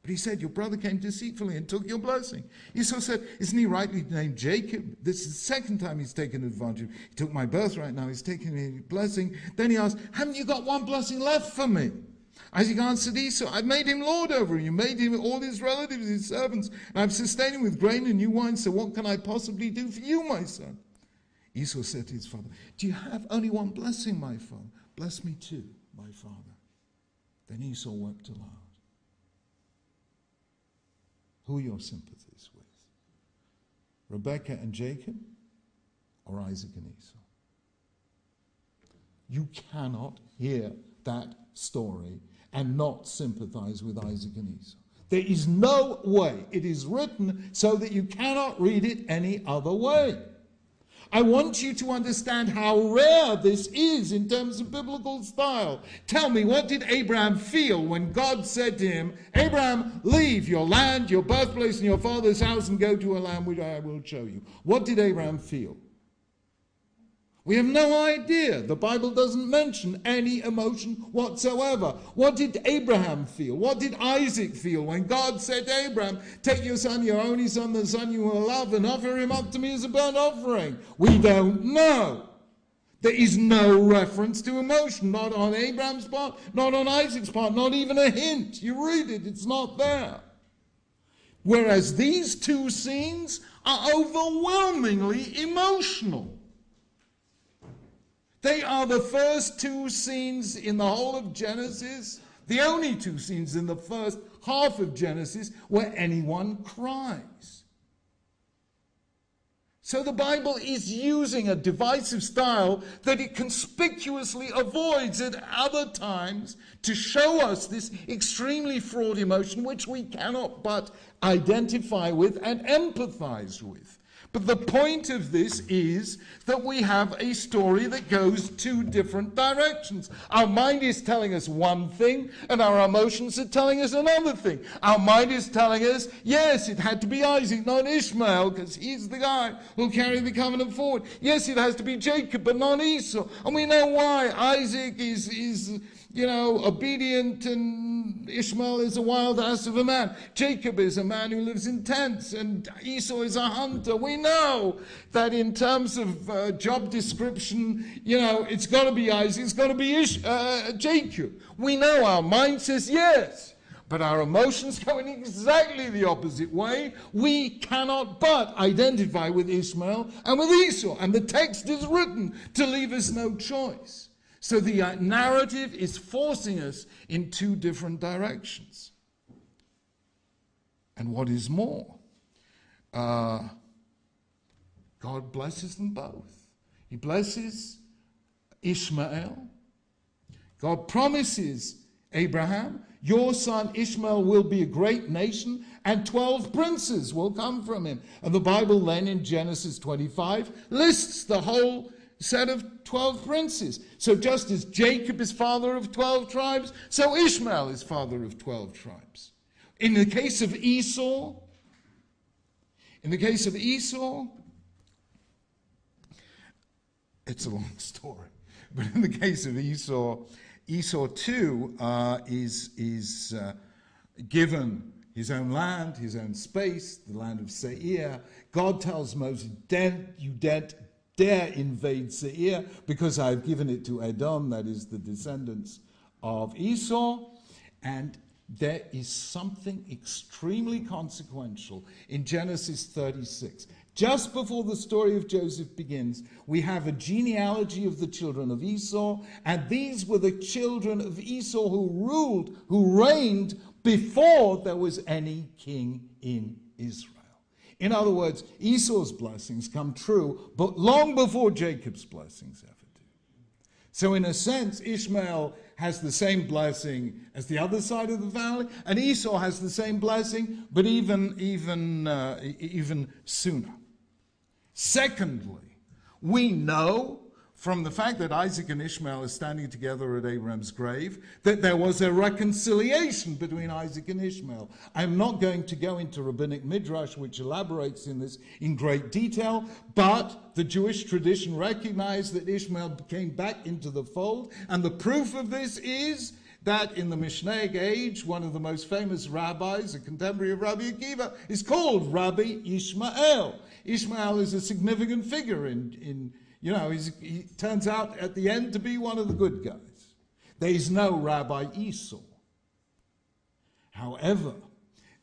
But he said, "Your brother came deceitfully and took your blessing." Esau said, "Isn't he rightly named Jacob? This is the second time he's taken advantage. He took my birthright, now he's taking a blessing." Then he asked, "Haven't you got one blessing left for me?" Isaac answered Esau, "I've made him lord over you, made him all his relatives, his servants, and I've sustained him with grain and new wine, so what can I possibly do for you, my son?" Esau said to his father, "Do you have only one blessing, my father? Bless me too, my father." Then Esau wept aloud. Who are your sympathies with? Rebekah and Jacob, or Isaac and Esau? You cannot hear that story and not sympathize with Isaac and Esau. There is no way. It is written so that you cannot read it any other way. I want you to understand how rare this is in terms of biblical style. Tell me, what did Abraham feel when God said to him, "Abraham, leave your land, your birthplace, and your father's house and go to a land which I will show you"? What did Abraham feel? We have no idea. The Bible doesn't mention any emotion whatsoever. What did Abraham feel? What did Isaac feel when God said to Abraham, "Take your son, your only son, the son you will love, and offer him up to me as a burnt offering"? We don't know. There is no reference to emotion, not on Abraham's part, not on Isaac's part, not even a hint. You read it, it's not there. Whereas these two scenes are overwhelmingly emotional. They are the first two scenes in the whole of Genesis, the only two scenes in the first half of Genesis where anyone cries. So the Bible is using a divisive style that it conspicuously avoids at other times to show us this extremely fraught emotion which we cannot but identify with and empathize with. But the point of this is that we have a story that goes two different directions. Our mind is telling us one thing, and our emotions are telling us another thing. Our mind is telling us, yes, it had to be Isaac, not Ishmael, because he's the guy who'll carry the covenant forward. Yes, it has to be Jacob, but not Esau. And we know why. Isaac is obedient, and Ishmael is a wild ass of a man. Jacob is a man who lives in tents, and Esau is a hunter. We know that in terms of job description, it's got to be Isaac, it's got to be Jacob. We know our mind says yes, but our emotions go in exactly the opposite way. We cannot but identify with Ishmael and with Esau, and the text is written to leave us no choice. So the narrative is forcing us in two different directions. And what is more, God blesses them both. He blesses Ishmael. God promises Abraham, your son Ishmael will be a great nation, and 12 princes will come from him. And the Bible then in Genesis 25 lists the whole set of 12 princes. So just as Jacob is father of 12 tribes, so Ishmael is father of 12 tribes. In the case of Esau, it's a long story, but in the case of Esau too is given his own land, his own space, the land of Seir. God tells Moses, you dare invade Seir, because I have given it to Edom, that is the descendants of Esau. And there is something extremely consequential in Genesis 36. Just before the story of Joseph begins, we have a genealogy of the children of Esau, and these were the children of Esau who reigned before there was any king in Israel. In other words, Esau's blessings come true, but long before Jacob's blessings ever do. So in a sense, Ishmael has the same blessing as the other side of the valley, and Esau has the same blessing, but even sooner. Secondly, we know from the fact that Isaac and Ishmael are standing together at Abraham's grave that there was a reconciliation between Isaac and Ishmael. I'm not going to go into rabbinic midrash, which elaborates in this in great detail, but the Jewish tradition recognized that Ishmael came back into the fold, and the proof of this is that in the Mishnaic age, one of the most famous rabbis, a contemporary of Rabbi Akiva, is called Rabbi Ishmael. Ishmael is a significant figure he turns out at the end to be one of the good guys. There is no Rabbi Esau. However,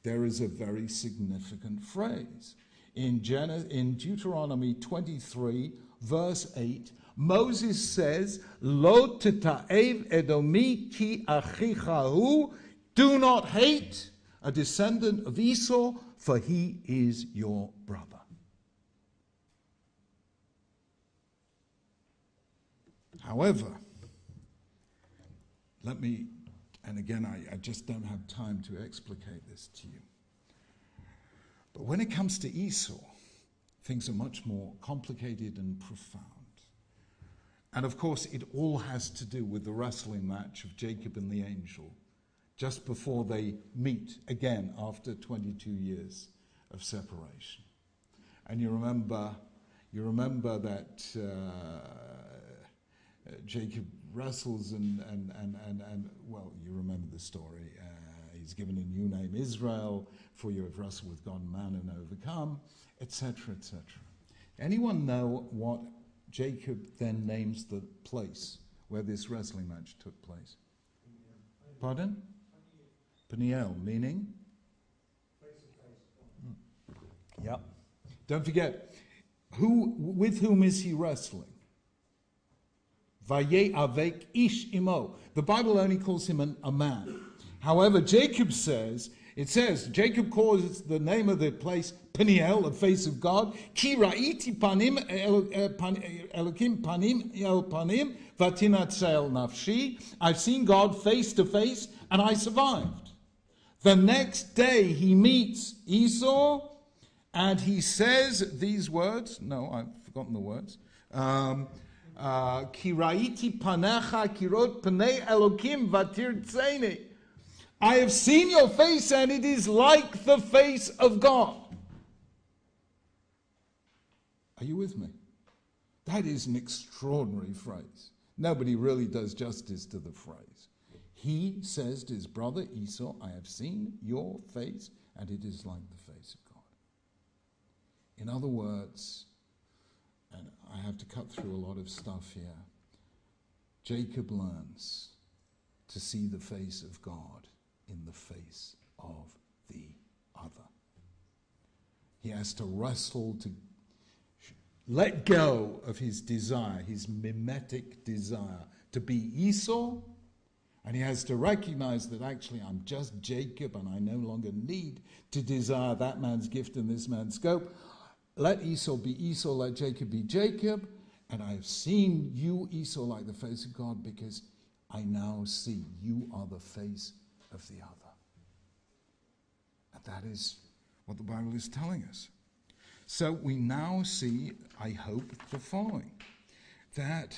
there is a very significant phrase. In Deuteronomy 23, verse 8, Moses says, Lo teta'ev edomi ki achicha hu, do not hate a descendant of Esau, for he is your brother. However, and again, I just don't have time to explicate this to you. But when it comes to Esau, things are much more complicated and profound. And of course, it all has to do with the wrestling match of Jacob and the angel just before they meet again after 22 years of separation. And you remember that Jacob wrestles and you remember the story. He's given a new name, Israel, for you have wrestled with God and man and overcome, etc., etc. Anyone know what Jacob then names the place where this wrestling match took place? Pardon? Peniel, meaning? Yep. Don't forget, with whom is he wrestling? Vaye avek ish imo. The Bible only calls him a man. However, Jacob says, Jacob calls the name of the place Peniel, the face of God. Ki ra'iti panim elokim panim el panim vatinatzel nafshi. I've seen God face to face and I survived. The next day he meets Esau and he says these words. No, I've forgotten the words. Ki ra'iti panecha kirot panei elokim vatirtzeni. I have seen your face and it is like the face of God. Are you with me? That is an extraordinary phrase. Nobody really does justice to the phrase. He says to his brother Esau, I have seen your face and it is like the face of God. In other words, and I have to cut through a lot of stuff here, Jacob learns to see the face of God in the face of the other. He has to wrestle to let go of his desire, his mimetic desire to be Esau, and he has to recognize that actually I'm just Jacob and I no longer need to desire that man's gift and this man's scope. Let Esau be Esau, let Jacob be Jacob, and I have seen you, Esau, like the face of God, because I now see you are the face of the other. And that is what the Bible is telling us. So we now see, I hope, the following, that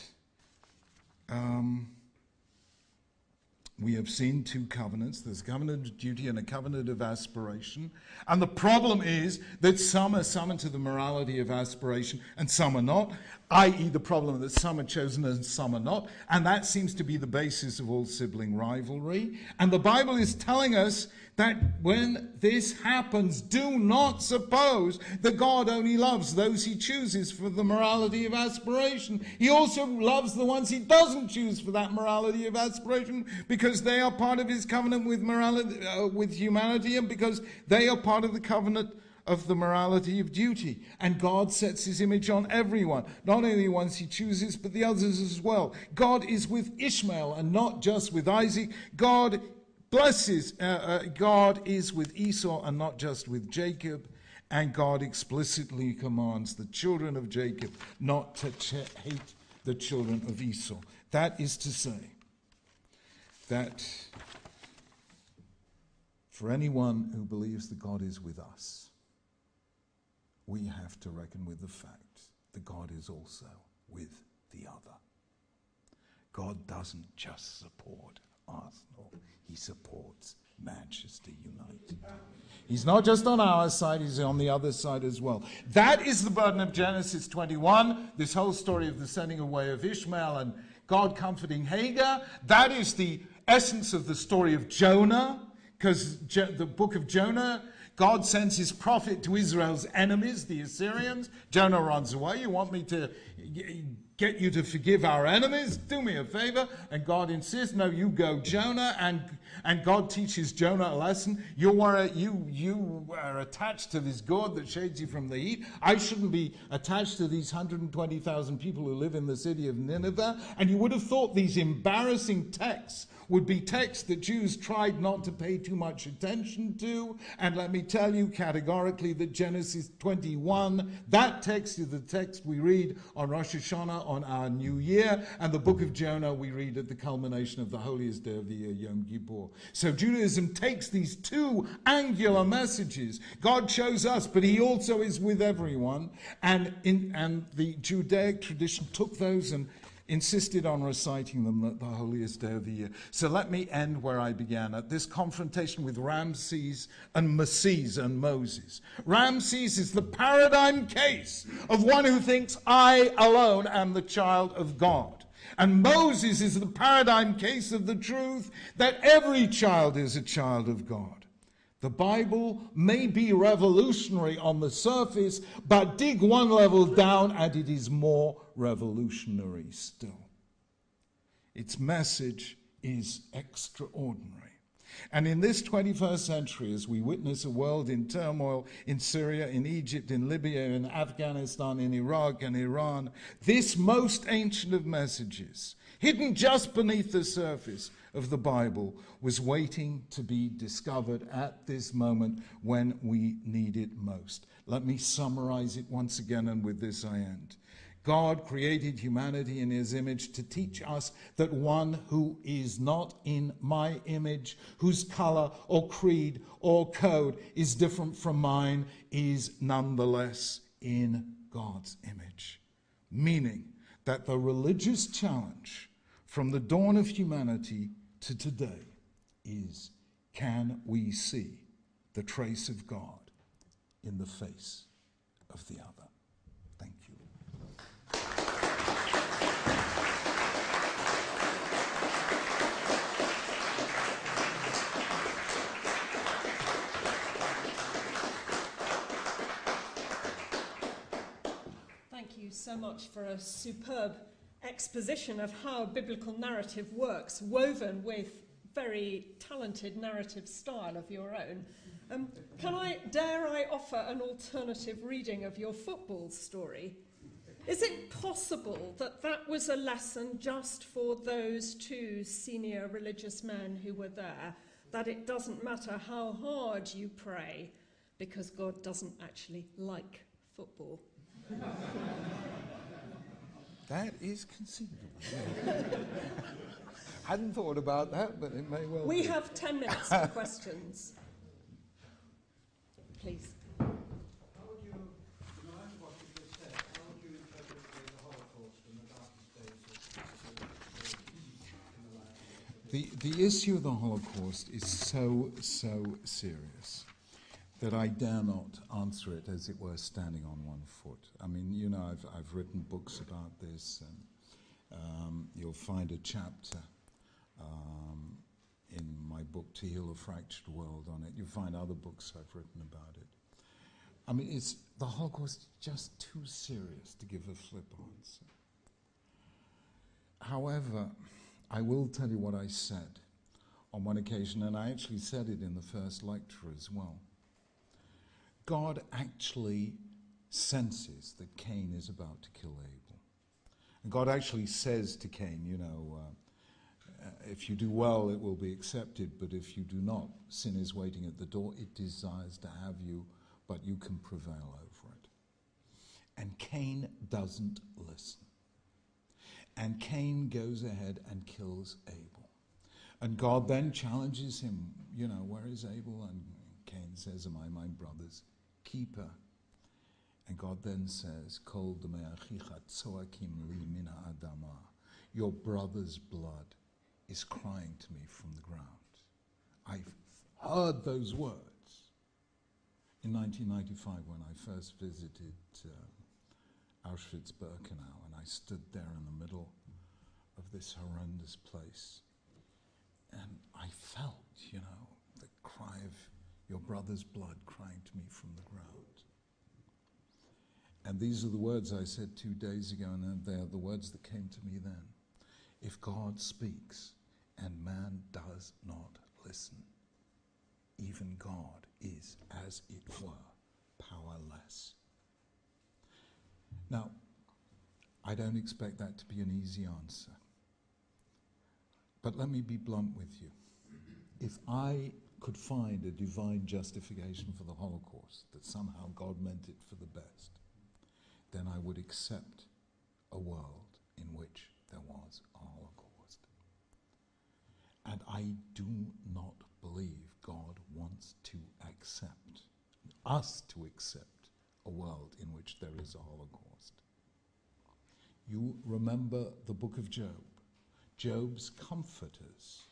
we have seen two covenants. There's a covenant of duty and a covenant of aspiration. And the problem is that some are summoned to the morality of aspiration and some are not, i.e. the problem that some are chosen and some are not. And that seems to be the basis of all sibling rivalry. And the Bible is telling us that when this happens, do not suppose that God only loves those he chooses for the morality of aspiration. He also loves the ones he doesn't choose for that morality of aspiration because they are part of his covenant with morality, with humanity, and because they are part of the covenant of the morality of duty. And God sets his image on everyone, not only the ones he chooses, but the others as well. God is with Ishmael and not just with Isaac. God is with Esau and not just with Jacob. And God explicitly commands the children of Jacob not to hate the children of Esau. That is to say that for anyone who believes that God is with us, we have to reckon with the fact that God is also with the other. God doesn't just support Arsenal, he supports Manchester United. He's not just on our side, he's on the other side as well. That is the burden of Genesis 21, this whole story of the sending away of Ishmael and God comforting Hagar. That is the essence of the story of Jonah, because the book of Jonah, God sends his prophet to Israel's enemies, the Assyrians. Jonah runs away. You want me to get you to forgive our enemies? Do me a favor. And God insists, no, you go, Jonah. And God teaches Jonah a lesson. You are attached to this gourd that shades you from the heat. I shouldn't be attached to these 120,000 people who live in the city of Nineveh. And you would have thought these embarrassing texts would be texts that Jews tried not to pay too much attention to. And let me tell you categorically that Genesis 21, that text is the text we read on Rosh Hashanah, on our New Year, and the book of Jonah we read at the culmination of the holiest day of the year, Yom Kippur. So Judaism takes these two angular messages. God chose us, but he also is with everyone. And the Judaic tradition took those and insisted on reciting them at the holiest day of the year. So let me end where I began, at this confrontation with Ramses and Moses. Ramses is the paradigm case of one who thinks, I alone am the child of God. And Moses is the paradigm case of the truth that every child is a child of God. The Bible may be revolutionary on the surface, but dig one level down and it is more revolutionary still. Its message is extraordinary. And in this 21st century, as we witness a world in turmoil in Syria, in Egypt, in Libya, in Afghanistan, in Iraq and Iran, this most ancient of messages, hidden just beneath the surface of the Bible, was waiting to be discovered at this moment when we need it most. Let me summarize it once again, and with this I end. God created humanity in his image to teach us that one who is not in my image, whose color or creed or code is different from mine, is nonetheless in God's image. Meaning that the religious challenge from the dawn of humanity to today is, can we see the trace of God in the face of the other? Thank you. Thank you so much for a superb exposition of how biblical narrative works, woven with very talented narrative style of your own. Dare I offer an alternative reading of your football story? Is it possible that that was a lesson just for those two senior religious men who were there, that it doesn't matter how hard you pray, because God doesn't actually like football? That is conceivable. Hadn't thought about that, but it may well We be. have 10 minutes for questions. Please. How would you, in line with what you just said, how would you interpret the Holocaust and the darkest days of The issue of the Holocaust is so serious that I dare not answer it, as it were, standing on one foot. I mean, you know, I've written books about this, and you'll find a chapter in my book, To Heal a Fractured World, on it. You'll find other books I've written about it. I mean, the Holocaust is just too serious to give a flip answer. However, I will tell you what I said on one occasion, and I actually said it in the first lecture as well. God actually senses that Cain is about to kill Abel. And God actually says to Cain, if you do well, it will be accepted, but if you do not, sin is waiting at the door. It desires to have you, but you can prevail over it. And Cain doesn't listen. And Cain goes ahead and kills Abel. And God then challenges him, where is Abel? And Cain says, am I my brother's keeper? And God then says, Kol demei achicha tzoakim li min ha'adama. Your brother's blood is crying to me from the ground. I've heard those words in 1995 when I first visited Auschwitz-Birkenau, and I stood there in the middle of this horrendous place. And I felt, the cry of your brother's blood crying to me from the ground. And these are the words I said 2 days ago, and they are the words that came to me then. If God speaks and man does not listen, even God is, as it were, powerless. Now, I don't expect that to be an easy answer. But let me be blunt with you. If I could find a divine justification for the Holocaust, that somehow God meant it for the best, then I would accept a world in which there was a Holocaust. And I do not believe God wants to accept, us to accept, a world in which there is a Holocaust. You remember the book of Job. Job's comforters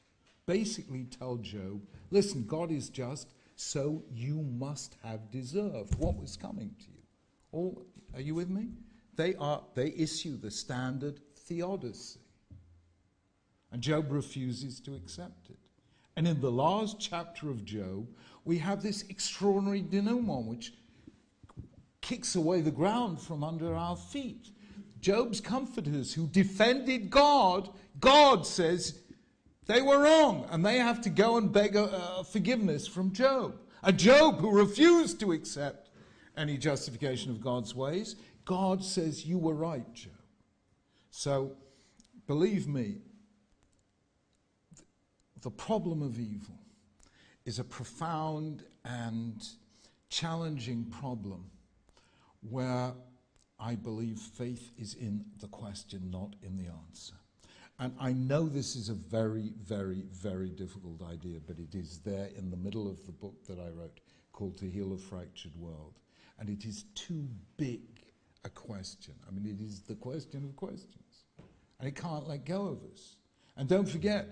basically tell Job, listen, God is just, so you must have deserved what was coming to you. Are you with me? They issue the standard theodicy. And Job refuses to accept it. And in the last chapter of Job, we have this extraordinary denouement which kicks away the ground from under our feet. Job's comforters who defended God, God says they were wrong and they have to go and beg forgiveness from Job. A Job who refused to accept any justification of God's ways, God says, you were right, Job. So, believe me, the problem of evil is a profound and challenging problem where I believe faith is in the question, not in the answer. And I know this is a very, very, very difficult idea, but it is there in the middle of the book that I wrote called To Heal a Fractured World. And it is too big a question. I mean, it is the question of questions. And it can't let go of us. And don't forget,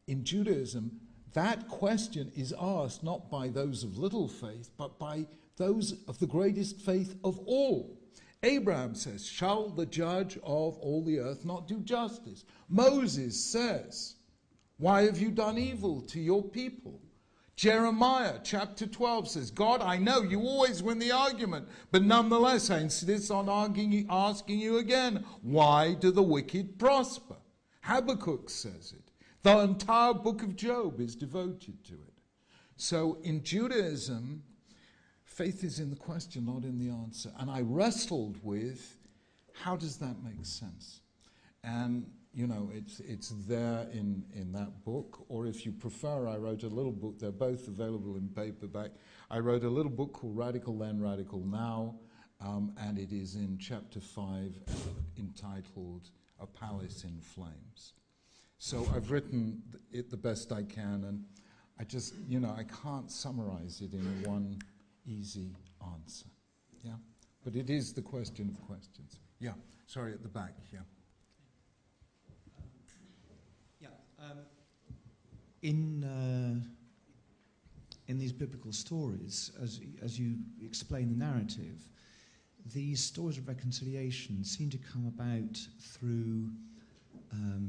in Judaism, that question is asked not by those of little faith, but by those of the greatest faith of all. Abraham says, shall the judge of all the earth not do justice? Moses says, why have you done evil to your people? Jeremiah chapter 12 says, God, I know you always win the argument, but nonetheless I insist on asking you again, why do the wicked prosper? Habakkuk says it. The entire book of Job is devoted to it. So in Judaism, faith is in the question, not in the answer. And I wrestled with, how does that make sense? And, it's there in that book. Or if you prefer, I wrote a little book. They're both available in paperback. I wrote a little book called Radical Then, Radical Now. And it is in chapter 5 entitled A Palace in Flames. So I've written it the best I can. And I just, I can't summarize it in one easy answer. Yeah? But it is the question of questions. Yeah, sorry, at the back, yeah. In these biblical stories, as you explain the narrative, these stories of reconciliation seem to come about through,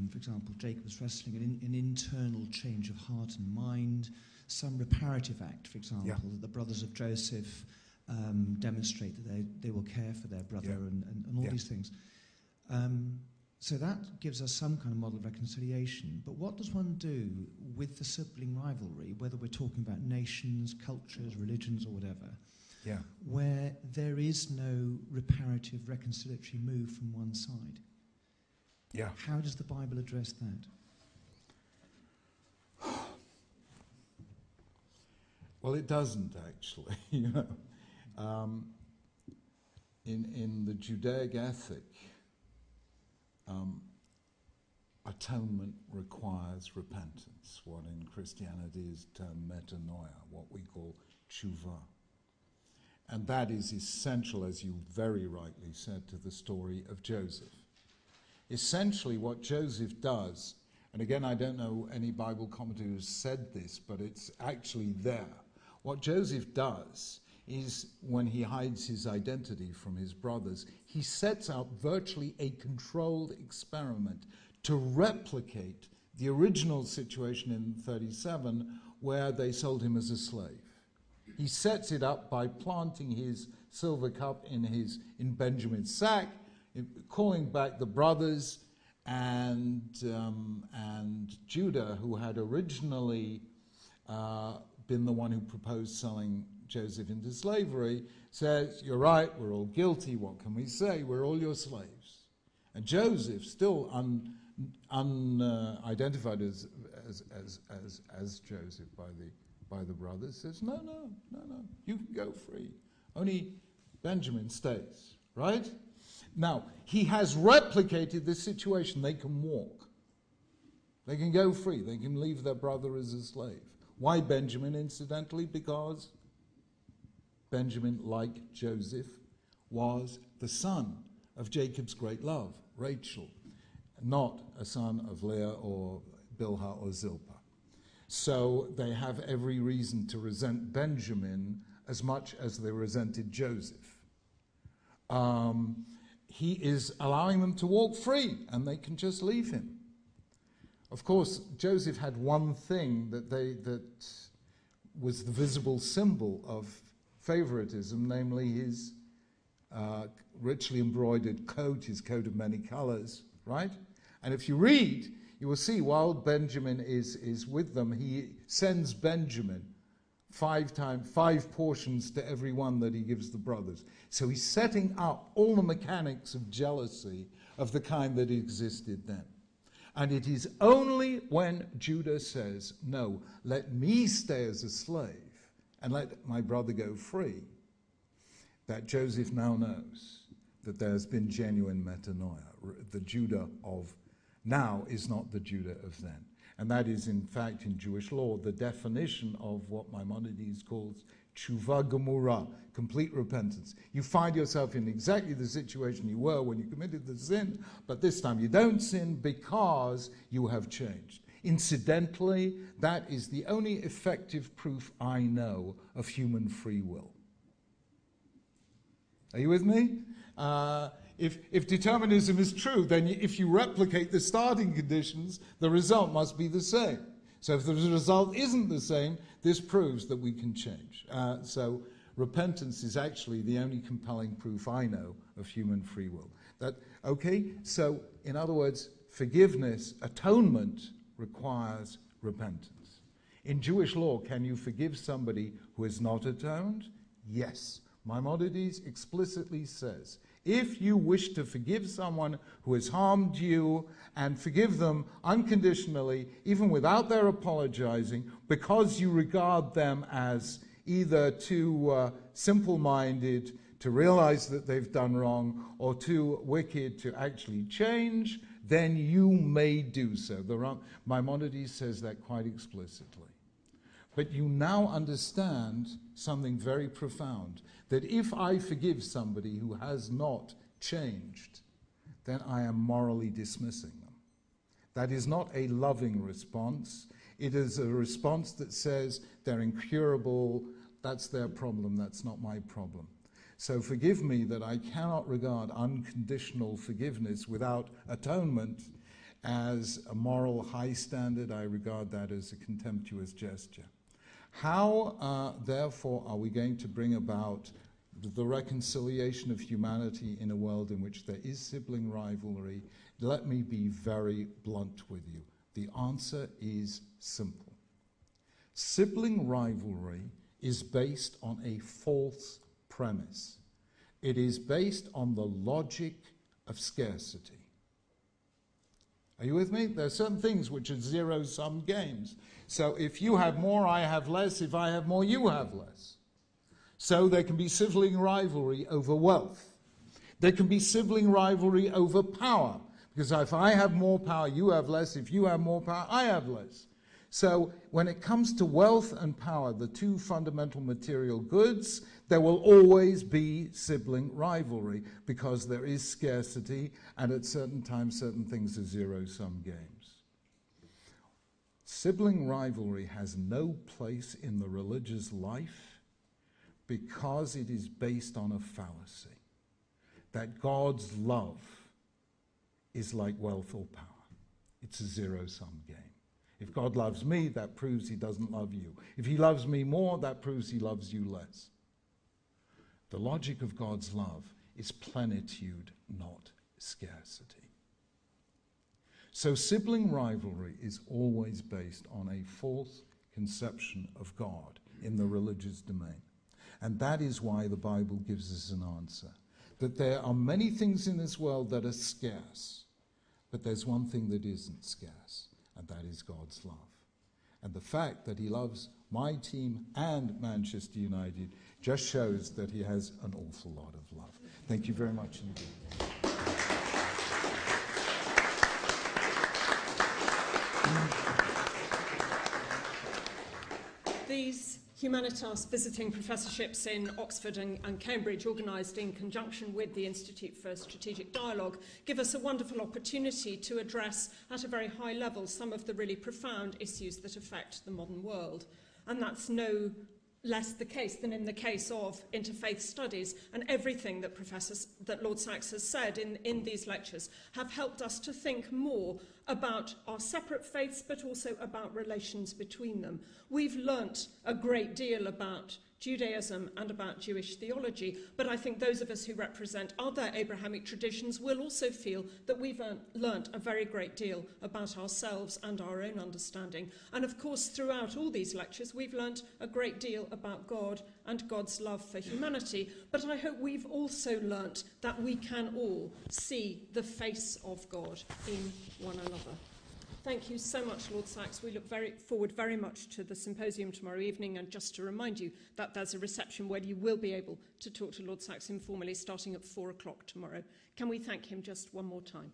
for example, Jacob's wrestling, an internal change of heart and mind, some reparative act, for example, that the brothers of Joseph demonstrate that they will care for their brother and all these things. So that gives us some kind of model of reconciliation. But what does one do with the sibling rivalry, whether we're talking about nations, cultures, religions, or whatever, Yeah. where there is no reparative, reconciliatory move from one side. Yeah. How does the Bible address that? Well, it doesn't actually. In the Judaic ethic, atonement requires repentance, what in Christianity is termed metanoia, what we call tshuva. And that is essential, as you very rightly said, to the story of Joseph. Essentially, what Joseph does, and again, I don't know any Bible commentator who's said this, but it's actually there. What Joseph does is, when he hides his identity from his brothers, he sets out virtually a controlled experiment to replicate the original situation in 37 where they sold him as a slave. He sets it up by planting his silver cup in Benjamin's sack, calling back the brothers and Judah, who had originally been the one who proposed selling Joseph into slavery, says, "You're right, we're all guilty, what can we say? We're all your slaves." And Joseph, still unidentified as Joseph by the brothers, says, no, you can go free. Only Benjamin stays, right? Now, he has replicated this situation. They can walk. They can go free. They can leave their brother as a slave. Why Benjamin, incidentally? Because Benjamin, like Joseph, was the son of Jacob's great love, Rachel, not a son of Leah or Bilhah or Zilpah. So they have every reason to resent Benjamin as much as they resented Joseph. He is allowing them to walk free, and they can just leave him. Of course, Joseph had one thing that was the visible symbol of favoritism, namely his richly embroidered coat, his coat of many colors, right? And if you read, you will see while Benjamin is with them, he sends Benjamin 5 portions to every one that he gives the brothers. So he's setting up all the mechanics of jealousy of the kind that existed then. And it is only when Judah says, "No, let me stay as a slave and let my brother go free," that Joseph now knows that there's been genuine metanoia. The Judah of now is not the Judah of then. And that is, in fact, in Jewish law, the definition of what Maimonides calls tshuva gemura, complete repentance. You find yourself in exactly the situation you were when you committed the sin, but this time you don't sin because you have changed. Incidentally, that is the only effective proof I know of human free will. Are you with me? If determinism is true, then if you replicate the starting conditions, the result must be the same. So if the result isn't the same, this proves that we can change. So repentance is actually the only compelling proof I know of human free will. So in other words, forgiveness, atonement requires repentance. In Jewish law, can you forgive somebody who has not atoned? Yes. Maimonides explicitly says, if you wish to forgive someone who has harmed you and forgive them unconditionally, even without their apologizing, because you regard them as either too simple-minded to realize that they've done wrong or too wicked to actually change, then you may do so. Maimonides says that quite explicitly. But you now understand something very profound, that if I forgive somebody who has not changed, then I am morally dismissing them. That is not a loving response. It is a response that says they're incurable, that's their problem, that's not my problem. So forgive me that I cannot regard unconditional forgiveness without atonement as a moral high standard. I regard that as a contemptuous gesture. How, therefore, are we going to bring about the reconciliation of humanity in a world in which there is sibling rivalry? Let me be very blunt with you. The answer is simple. Sibling rivalry is based on a false premise. It is based on the logic of scarcity. Are you with me? There are certain things which are zero-sum games. So if you have more, I have less. If I have more, you have less. So there can be sibling rivalry over wealth. There can be sibling rivalry over power. Because if I have more power, you have less. If you have more power, I have less. So when it comes to wealth and power, the two fundamental material goods, there will always be sibling rivalry because there is scarcity, and at certain times certain things are zero-sum games. Sibling rivalry has no place in the religious life because it is based on a fallacy, that God's love is like wealth or power. It's a zero-sum game. If God loves me, that proves he doesn't love you. If he loves me more, that proves he loves you less. The logic of God's love is plenitude, not scarcity. So sibling rivalry is always based on a false conception of God in the religious domain. And that is why the Bible gives us an answer. That there are many things in this world that are scarce, but there's one thing that isn't scarce, and that is God's love. And the fact that he loves my team and Manchester United just shows that he has an awful lot of love. Thank you very much indeed. These Humanitas visiting professorships in Oxford and Cambridge, organised in conjunction with the Institute for Strategic Dialogue, give us a wonderful opportunity to address at a very high level some of the really profound issues that affect the modern world. And that's no less the case than in the case of interfaith studies, and everything that Lord Sachs has said in these lectures have helped us to think more about our separate faiths, but also about relations between them. We've learnt a great deal about Judaism and about Jewish theology, but I think those of us who represent other Abrahamic traditions will also feel that we've learnt a very great deal about ourselves and our own understanding. And of course, throughout all these lectures, we've learnt a great deal about God and God's love for humanity, but I hope we've also learnt that we can all see the face of God in one another. Thank you so much, Lord Sachs. We look forward very much to the symposium tomorrow evening, and just to remind you that there's a reception where you will be able to talk to Lord Sachs informally starting at 4 o'clock tomorrow. Can we thank him just one more time?